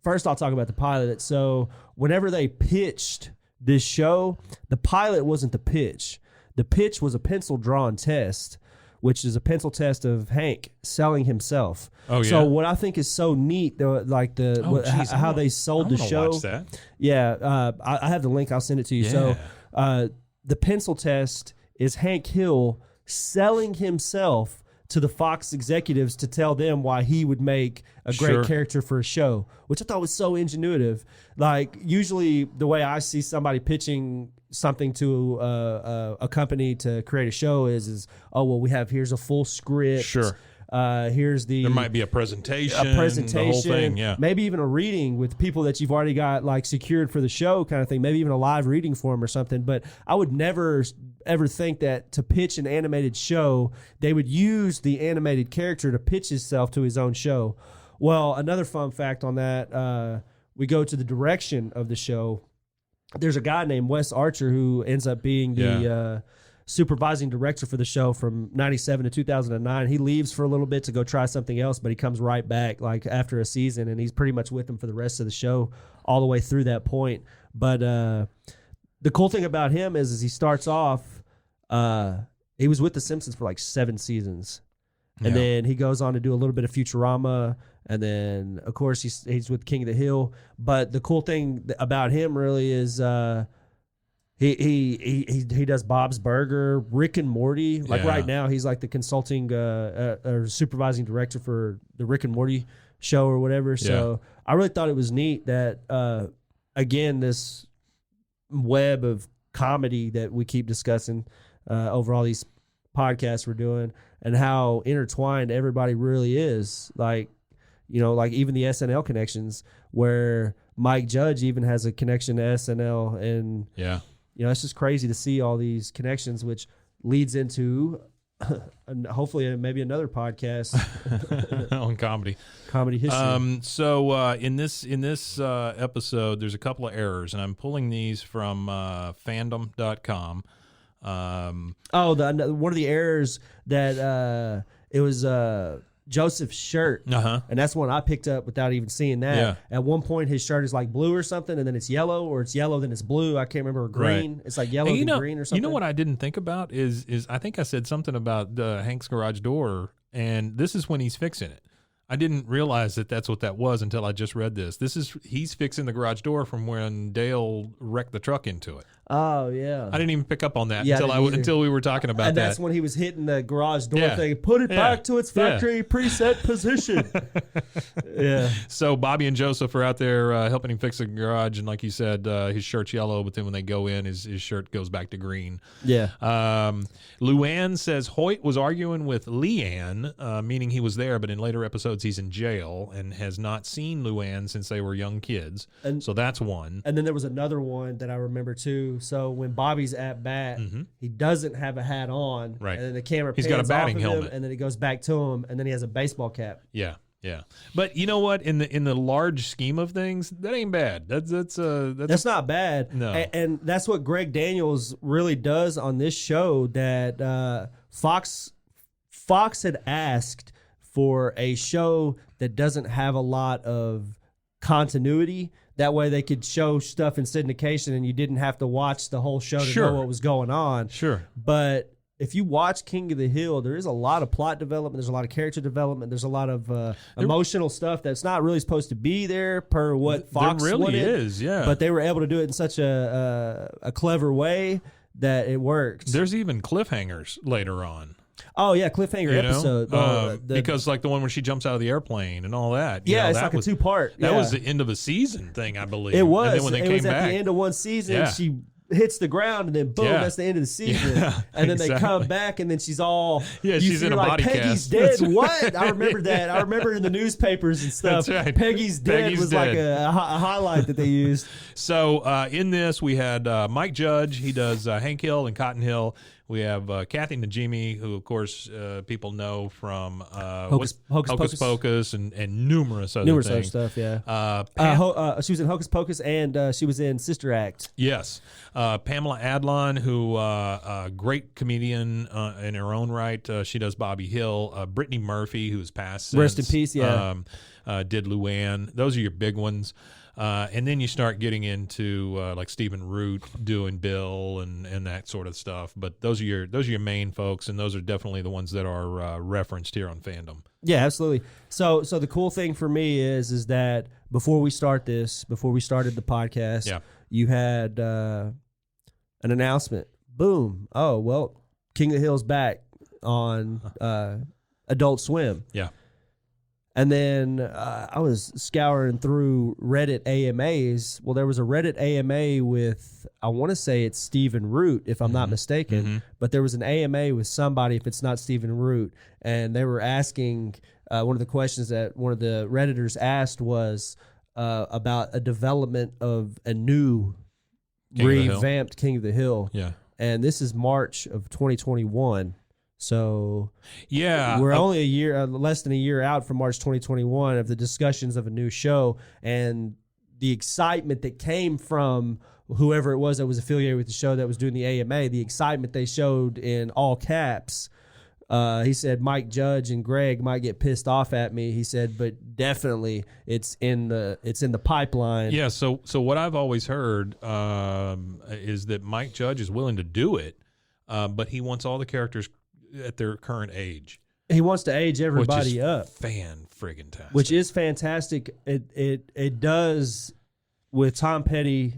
First, I'll talk about the pilot. So whenever they pitched this show, the pilot wasn't the pitch. The pitch was a pencil drawn test, which is a pencil test of Hank selling himself. Oh yeah. So what I think is so neat, how they sold the show. Watch that. Yeah, I have the link. I'll send it to you. Yeah. So the pencil test is Hank Hill selling himself to the Fox executives to tell them why he would make a great character for a show, which I thought was so ingenuitive. Like, usually the way I see somebody pitching something to a company to create a show is here's a full script. Sure. There might be a presentation, the whole thing, yeah. Maybe even a reading with people that you've already got like secured for the show, kind of thing. Maybe even a live reading for them or something. But I would never ever think that to pitch an animated show, they would use the animated character to pitch himself to his own show. Well, another fun fact on that, we go to the direction of the show. There's a guy named Wes Archer who ends up being the supervising director for the show from 97 to 2009. He leaves for a little bit to go try something else, but he comes right back like after a season, and he's pretty much with them for the rest of the show all the way through that point. But the cool thing about him is he starts off, he was with The Simpsons for like 7 seasons. And then he goes on to do a little bit of Futurama. And then, of course, he's with King of the Hill. But the cool thing about him really is he does Bob's Burger, Rick and Morty. Like right now, he's like the consulting or supervising director for the Rick and Morty show or whatever. So I really thought it was neat that, again, this web of comedy that we keep discussing over all these podcasts we're doing, and how intertwined everybody really is. Like, like even the SNL connections, where Mike Judge even has a connection to SNL, and it's just crazy to see all these connections, which leads into hopefully maybe another podcast on comedy history. So in this episode, there's a couple of errors, and I'm pulling these from fandom.com. One of the errors that it was Joseph's shirt, and that's one I picked up without even seeing that. Yeah. At one point, his shirt is like blue or something, and then it's yellow, or it's yellow, then it's blue. I can't remember, or green. Right. It's like yellow and green or something. You know what I didn't think about is I think I said something about Hank's garage door, and this is when he's fixing it. I didn't realize that that's what that was until I just read this. He's fixing the garage door from when Dale wrecked the truck into it. Oh yeah, I didn't even pick up on that until we were talking about that. And that's when he was hitting the garage door thing. Put it back to its factory preset position. So Bobby and Joseph are out there helping him fix the garage, and like you said, his shirt's yellow, but then when they go in, his shirt goes back to green. Yeah. Luann says Hoyt was arguing with Leanne, meaning he was there, but in later episodes he's in jail and has not seen Luann since they were young kids. So that's one. And then there was another one that I remember too. So when Bobby's at bat, he doesn't have a hat on, right? And then the camera he's got a batting helmet, him, and then it goes back to him, and then he has a baseball cap. Yeah. But you know what? In the large scheme of things, that ain't bad. That's not bad. No, and that's what Greg Daniels really does on this show. That Fox had asked for a show that doesn't have a lot of continuity. That way they could show stuff in syndication and you didn't have to watch the whole show to know what was going on. Sure. But if you watch King of the Hill, there is a lot of plot development. There's a lot of character development. There's a lot of emotional stuff that's not really supposed to be there per what Fox there really wanted. is, yeah. But they were able to do it in such a clever way that it worked. There's even cliffhangers later on. Oh yeah, cliffhanger episode. Because like the one where she jumps out of the airplane and all that. Yeah, it's like a 2-part. That was the end of a season thing, I believe. It was. And then when they came was back at the end of one season. Yeah. hits the ground, and then boom, Yeah. that's the end of the season. Yeah, and then they exactly. come back, and then she's all you she's see in a like body Peggy's cast. dead. What? I remember that. I remember in the newspapers and stuff. That's right. Peggy's dead Peggy's was dead. like a highlight that they used. So in this, we had Mike Judge. He does Hank Hill and Cotton Hill. We have Kathy Najimy, who, of course, people know from Hocus Pocus and numerous other other things. stuff. Yeah. She was in Hocus Pocus, and she was in Sister Act. Yes. Pamela Adlon, who a great comedian in her own right. She does Bobby Hill. Brittany Murphy, who's passed since. Rest in peace, yeah. Did Luann. Those are your big ones. And then you start getting into like Stephen Root doing Bill and that sort of stuff. But those are your main folks, and those are definitely the ones that are referenced here on Fandom. Yeah, absolutely. So the cool thing for me is that before we started the podcast, Yeah. you had an announcement. Boom. Oh, well, King of the Hill's back on Adult Swim. Yeah. And then I was scouring through Reddit AMAs. Well, there was a Reddit AMA with, I want to say it's Stephen Root, if I'm not mistaken. But there was an AMA with somebody, if it's not Stephen Root. And they were asking, one of the questions that one of the Redditors asked was about a development of a new revamped King of the Hill. Yeah. And this is March of 2021. So Yeah. we're only a year, less than a year out from March 2021 of the discussions of a new show, and the excitement that came from whoever it was that was affiliated with the show that was doing the AMA, the excitement they showed in all caps. He said Mike Judge and Greg might get pissed off at me. He said, but definitely it's in the pipeline. Yeah. So what I've always heard is that Mike Judge is willing to do it, but he wants all the characters at their current age. He wants to age everybody up. Fan-friggin-tastic. Which is fantastic. It does with Tom Petty,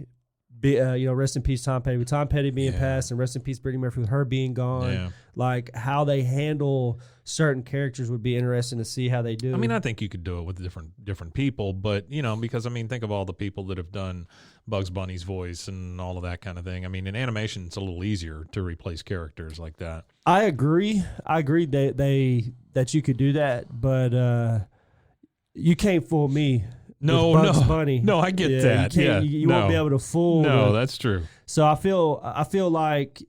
rest in peace Tom Petty. With Tom Petty being passed, and rest in peace Brittany Murphy with her being gone. Yeah. Like how they handle certain characters would be interesting to see how they do. I mean, I think you could do it with different people, but because think of all the people that have done Bugs Bunny's voice and all of that kind of thing. I mean, in animation, it's a little easier to replace characters like that. I agree that you could do that, but you can't fool me. No, with Bugs Bunny. No, I get that. You can't, you won't be able to fool. No, that's true. So I feel like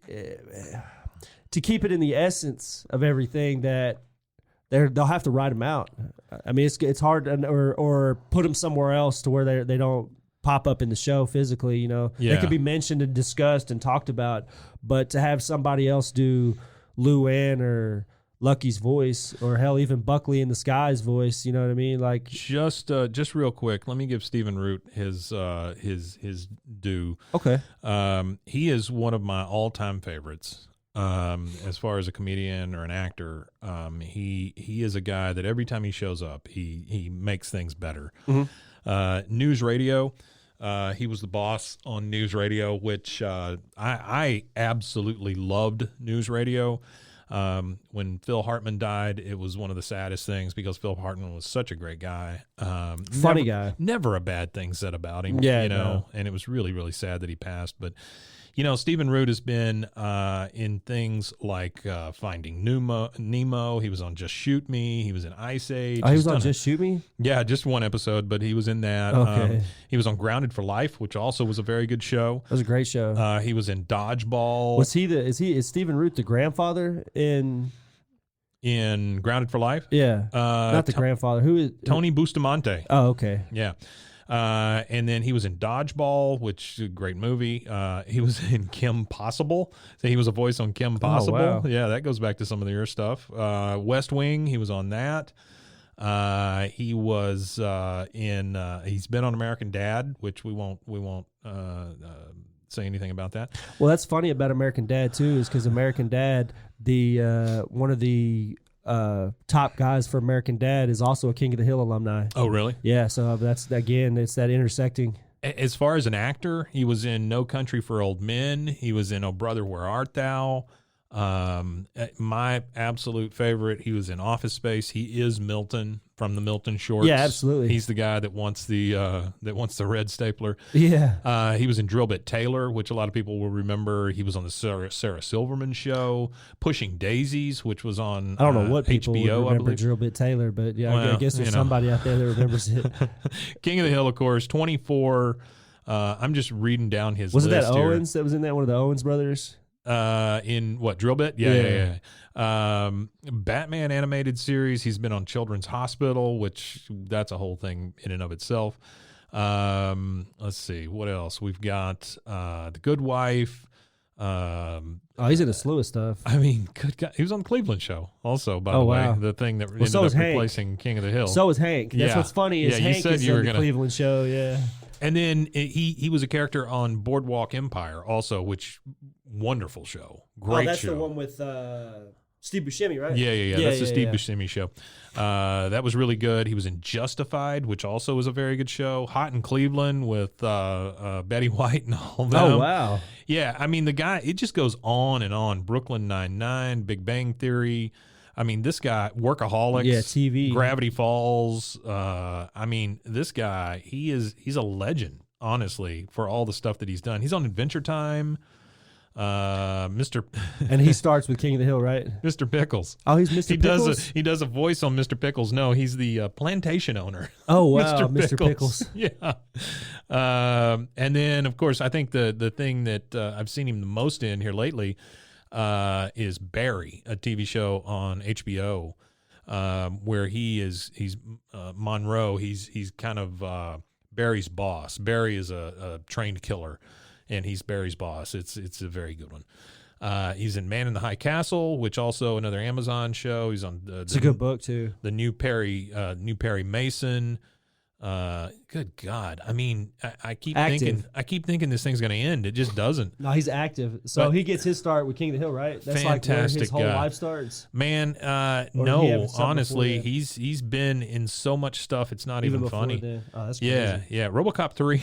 to keep it in the essence of everything, that they'll have to write them out. I mean, it's hard, or put them somewhere else to where they don't pop up in the show physically. They could be mentioned and discussed and talked about, but to have somebody else do Luann or Lucky's voice, or hell, even Buckley in the Sky's voice, you know what I mean? Like, just real quick, let me give Stephen Root his due. Okay. He is one of my all-time favorites. As far as a comedian or an actor, he is a guy that every time he shows up, he makes things better. News Radio, he was the boss on News Radio, which I absolutely loved News Radio. When Phil Hartman died, it was one of the saddest things because Phil Hartman was such a great guy. Funny guy. Never a bad thing said about him. Yeah, and it was really, really sad that he passed. But Stephen Root has been in things like Finding Nemo. He was on Just Shoot Me. He was in Ice Age. Oh, he was on Just Shoot Me? Yeah, just one episode, but he was in that. Okay. He was on Grounded for Life, which also was a very good show. That was a great show. He was in Dodgeball. Is Stephen Root the grandfather in Grounded for Life? Yeah. Not the grandfather. Who is Tony Bustamante. Oh, okay. Yeah. And then he was in Dodgeball, which is a great movie. He was in Kim Possible. So he was a voice on Kim Possible. Wow. Yeah, that goes back to some of your stuff. West Wing, he was on that. He was he's been on American Dad, which we won't say anything about that. Well, that's funny about American Dad too, is because American Dad, the one of the top guys for American Dad is also a King of the Hill alumni. Oh, really? Yeah, so that's, again, it's that intersecting. As far as an actor, he was in No Country for Old Men. He was in Oh Brother, Where Art Thou? My absolute favorite, he was in Office Space. He is Milton from the Milton Shorts. Yeah, absolutely. He's the guy that wants the red stapler. Yeah. He was in Drillbit Taylor, which a lot of people will remember. He was on the Sarah Silverman show, Pushing Daisies, which was on I don't know what people HBO, would remember Drillbit Taylor, but yeah, I guess there's somebody out there that remembers it. King of the Hill, of course, 24. I'm just reading down his Was it list that here. Owens that was in that, one of the Owens brothers? In what, Drillbit? Yeah. Batman animated series. He's been on Children's Hospital, which that's a whole thing in and of itself. Let's see what else we've got. The Good Wife. He's in a slew of stuff. I mean, good God, he was on the Cleveland Show also. By the way, the thing that ended up replacing King of the Hill. So is Hank. That's what's funny is Hank is in the Cleveland Show. Yeah. And then he was a character on Boardwalk Empire also, which wonderful show. Great show. That's the one with Steve Buscemi, right? Yeah. That's the Steve Buscemi show. That was really good. He was in Justified, which also was a very good show. Hot in Cleveland with Betty White and all that. Oh, wow. Yeah, I mean, the guy, it just goes on and on. Brooklyn Nine-Nine, Big Bang Theory. I mean, this guy, Workaholics, TV, Gravity Falls. I mean, this guy, he's a legend, honestly, for all the stuff that he's done. He's on Adventure Time, Mr. And he starts with King of the Hill, right? Mr. Pickles. Oh, he's Mr. Pickles? He does a voice on Mr. Pickles. No, he's the plantation owner. Oh, wow, Mr. Pickles. Yeah. And then, of course, I think the thing that I've seen him the most in here lately is Barry, a TV show on HBO, where he's Monroe. He's kind of Barry's boss. Barry is a trained killer, and he's Barry's boss. It's a very good one. He's in Man in the High Castle, which also another Amazon show. He's on it's a good book too. The new Perry Mason. Good God! I mean, I keep thinking this thing's going to end. It just doesn't. No, he's active. So he gets his start with King of the Hill, right? That's like where his whole life starts. Man, no, honestly, he's been in so much stuff. It's not even funny. Then. Oh, that's crazy. Yeah. RoboCop 3.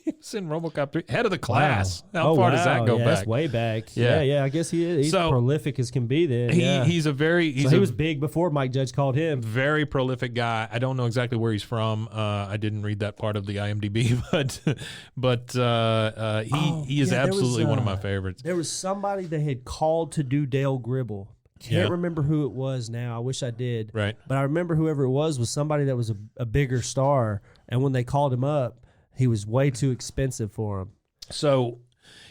He's in RoboCop 3. Head of the Class. Wow. How far does that go back? That's way back. Yeah. I guess he is. He's prolific as can be. Then he's he was big before Mike Judge called him. Very prolific guy. I don't know exactly where he's from. I didn't read that part of the IMDb, but he is absolutely one of my favorites. There was somebody that had called to do Dale Gribble. Can't remember who it was now. I wish I did. Right. But I remember whoever it was somebody that was a bigger star, and when they called him up, he was way too expensive for him. So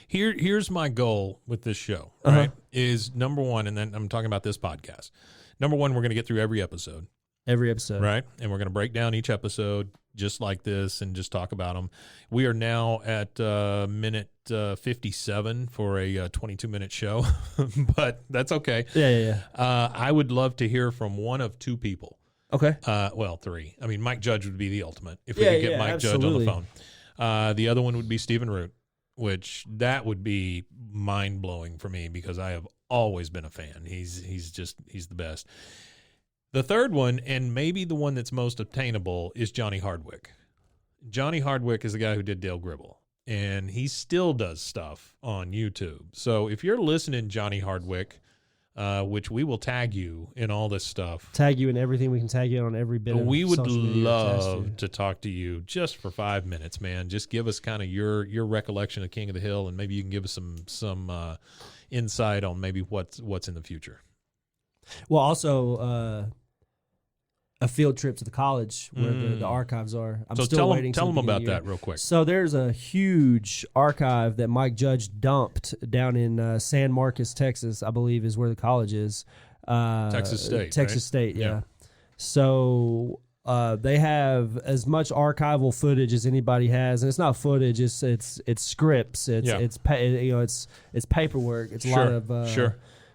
here's my goal with this show, right? Is number one, and then I'm talking about this podcast. Number one, we're going to get through every episode. Right? And we're going to break down each episode just like this and just talk about them. We are now at minute 57 for a 22-minute show, but that's okay. Yeah. I would love to hear from one of two people. Okay. Well, three. I mean, Mike Judge would be the ultimate if we could get Mike Judge on the phone. The other one would be Stephen Root, which that would be mind-blowing for me because I have always been a fan. He's the best. The third one, and maybe the one that's most obtainable, is Johnny Hardwick. Johnny Hardwick is the guy who did Dale Gribble, and he still does stuff on YouTube. So if you're listening, Johnny Hardwick, which we will tag you in all this stuff. Tag you in everything. We can tag you on every bit of We would social media love to talk to you just for 5 minutes, man. Just give us kind of your recollection of King of the Hill, and maybe you can give us some insight on maybe what's in the future. Well, also a field trip to the college where the archives are. I'm still waiting. Tell them about that real quick. So there's a huge archive that Mike Judge dumped down in San Marcos, Texas, I believe is where the college is. Texas State, yeah. So they have as much archival footage as anybody has, and it's not footage. It's scripts. It's paperwork. It's a lot of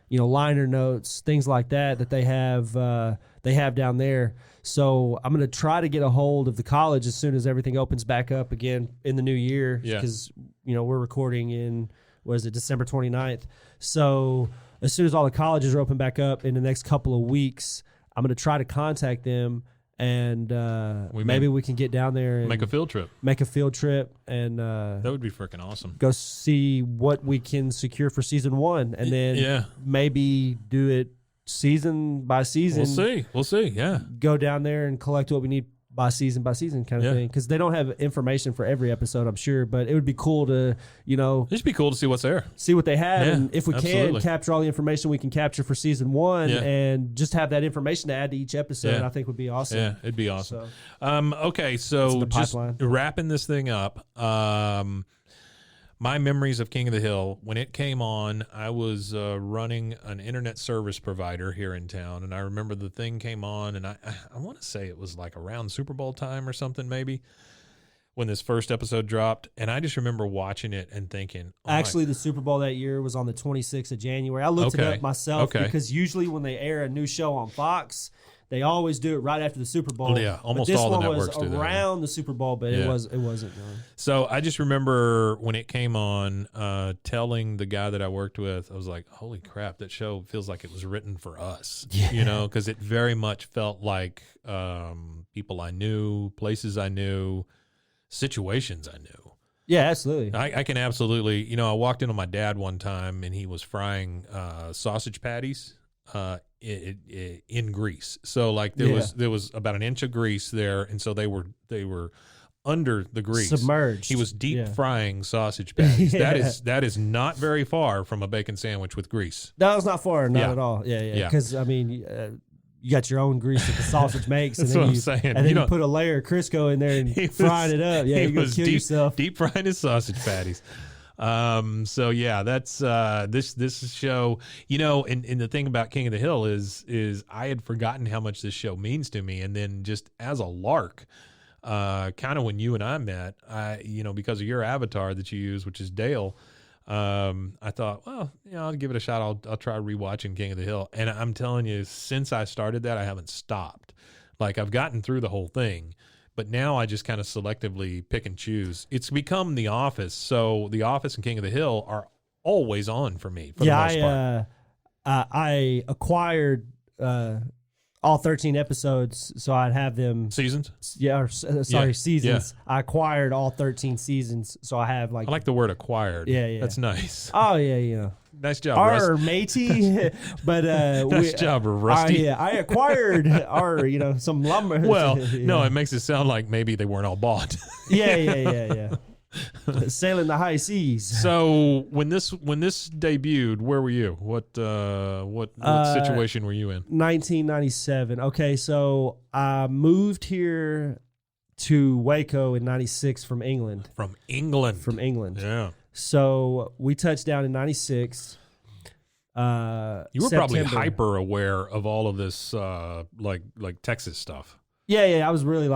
liner notes, things like that they have down there. So I'm going to try to get a hold of the college as soon as everything opens back up again in the new year, because we're recording in December 29th. So as soon as all the colleges are open back up in the next couple of weeks, I'm going to try to contact them and maybe we can get down there and make a field trip, and that would be freaking awesome. Go see what we can secure for season 1, and then maybe do it season by season. We'll see. Yeah, go down there and collect what we need by season kind of thing, because they don't have information for every episode, I'm sure, but it would be cool to, it'd be cool to see what's there, see what they have, and if we can capture all the information we can capture for season 1, and just have that information to add to each episode, I think would be awesome. Yeah, it'd be awesome. Okay, so just wrapping this thing up, my memories of King of the Hill, when it came on, I was running an internet service provider here in town, and I remember the thing came on, and I want to say it was like around Super Bowl time or something maybe, when this first episode dropped, and I just remember watching it and thinking... Actually, the Super Bowl that year was on the 26th of January. I looked it up myself because usually when they air a new show on Fox... They always do it right after the Super Bowl. Well, yeah, almost all the networks do that. This one was around the Super Bowl, but it wasn't done. So I just remember when it came on, telling the guy that I worked with, I was like, holy crap, that show feels like it was written for us. Because it very much felt like people I knew, places I knew, situations I knew. Yeah, absolutely. I can absolutely, I walked in on my dad one time and he was frying sausage patties. In grease, so like there was about an inch of grease there, and so they were under the grease, submerged. He was deep frying sausage patties. That is not very far from a bacon sandwich with grease. That was not far, not at all. Yeah. Because I mean, you got your own grease that the sausage makes, and then you put a layer of Crisco in there and frying it up. Yeah, you're gonna kill yourself. Deep frying his sausage patties. So yeah, that's this show, and the thing about King of the Hill is I had forgotten how much this show means to me, and then just as a lark, kind of when you and I met, because of your avatar that you use, which is Dale, I thought, well, I'll give it a shot. I'll try rewatching King of the Hill, and I'm telling you, since I started that, I haven't stopped. Like, I've gotten through the whole thing. But now I just kind of selectively pick and choose. It's become The Office, so The Office and King of the Hill are always on for me. For the most part. I acquired all 13 episodes, so I'd have them seasons. Seasons. Yeah. I acquired all 13 seasons, so I have I like the word acquired. Yeah. That's nice. Oh yeah. Nice job, Rusty. Matey. But nice job, Rusty. I acquired some lumber. Well, no, it makes it sound like maybe they weren't all bought. Yeah. Sailing the high seas. So when this debuted, where were you? What situation were you in? 1997. Okay, so I moved here to Waco in 96 from England. From England. Yeah. So we touched down in 96. You were probably hyper aware of all of this, like Texas stuff. Yeah. I was really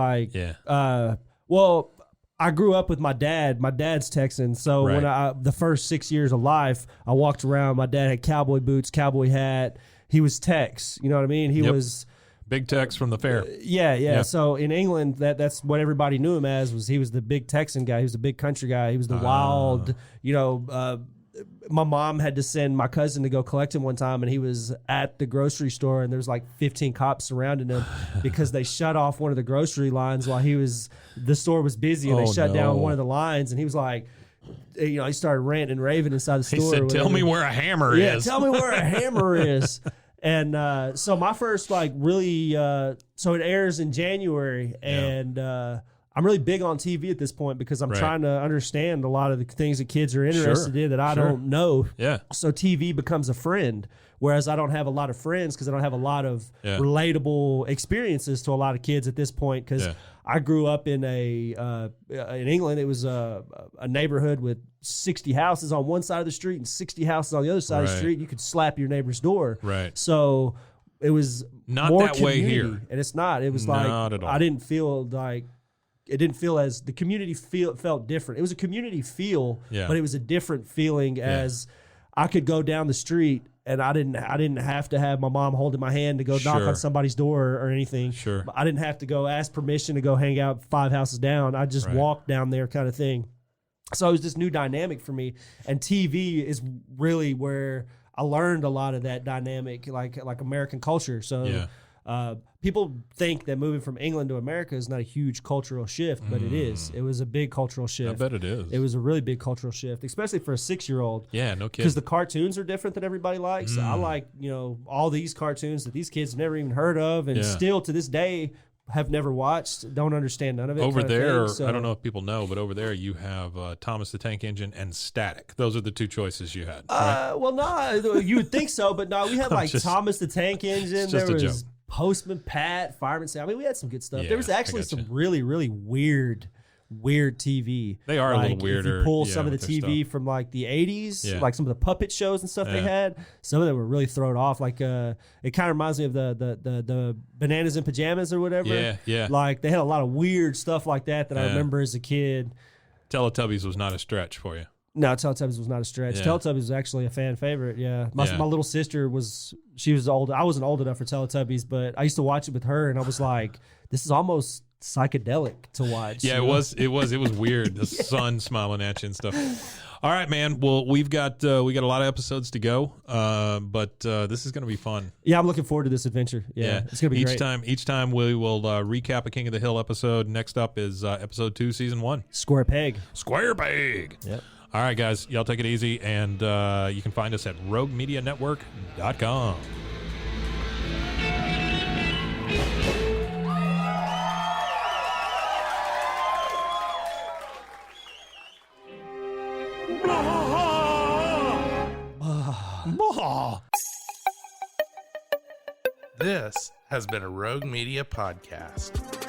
well, I grew up with my dad. My dad's Texan, so when the first 6 years of life, I walked around. My dad had cowboy boots, cowboy hat. He was Tex. You know what I mean? He was Big Tex from the fair. Yeah. So in England, that's what everybody knew him as. He was the big Texan guy. He was the big country guy. He was the wild. My mom had to send my cousin to go collect him one time, and he was at the grocery store, and there's like 15 cops surrounding him because they shut off one of the grocery lines while the store was busy, and they shut down one of the lines, and he was like, he started ranting and raving inside the store. He said, "Tell me where a hammer is." Tell me where a hammer is. And so my first really, so it airs in January, and I'm really big on TV at this point because I'm trying to understand a lot of the things that kids are interested in that I don't know. Yeah. So TV becomes a friend, whereas I don't have a lot of friends because I don't have a lot of relatable experiences to a lot of kids at this point because I grew up in in England. It was a neighborhood with 60 houses on one side of the street and 60 houses on the other side of the street. You could slap your neighbor's door. Right. So it was not more that way here. And it's not. It was not at all. I didn't feel like it didn't feel as the community felt different. It was a community feel, but it was a different feeling as I could go down the street and I didn't have to have my mom holding my hand to go knock on somebody's door or anything. Sure. I didn't have to go ask permission to go hang out 5 houses down. I just walked down there kind of thing. So it was this new dynamic for me. And TV is really where I learned a lot of that dynamic, like American culture. So People think that moving from England to America is not a huge cultural shift, but it is. It was a big cultural shift. I bet it is. It was a really big cultural shift, especially for a 6-year-old. Yeah, no kidding. Because the cartoons are different than everybody likes. I like, all these cartoons that these kids have never even heard of, and still to this day have never watched, don't understand none of it. Over there, so, I don't know if people know, but over there you have Thomas the Tank Engine and Static. Those are the two choices you had. Right? Well, no, you would think so, but no, we had like Thomas the Tank Engine. Just There a was joke. Postman Pat, Fireman Sam. I mean, we had some good stuff. Yeah, There was actually I gotcha. some really, really weird TV. They are a little If weirder, you pull some of the with their TV from like the 80s, Yeah. like some of the puppet shows and stuff they Yeah. had, some of them were really thrown off. Like it kind of reminds me of the Bananas in Pajamas or whatever. Yeah, yeah. Like they had a lot of weird stuff like that I Yeah. remember as a kid. Teletubbies was not a stretch for you. No, Teletubbies was not a stretch. Yeah. Teletubbies was actually a fan favorite. Yeah, my little sister was old. I wasn't old enough for Teletubbies, but I used to watch it with her, and I was like, "This is almost psychedelic to watch." Yeah, you it know? was weird. The sun smiling at you and stuff. All right, man. Well, we got a lot of episodes to go, but this is going to be fun. Yeah, I'm looking forward to this adventure. Yeah, it's gonna be great. Each time we will recap a King of the Hill episode. Next up is episode 2, season 1. Square peg. Square peg. Yep. All right, guys. Y'all take it easy, and you can find us at roguemedianetwork.com. This has been a Rogue Media podcast.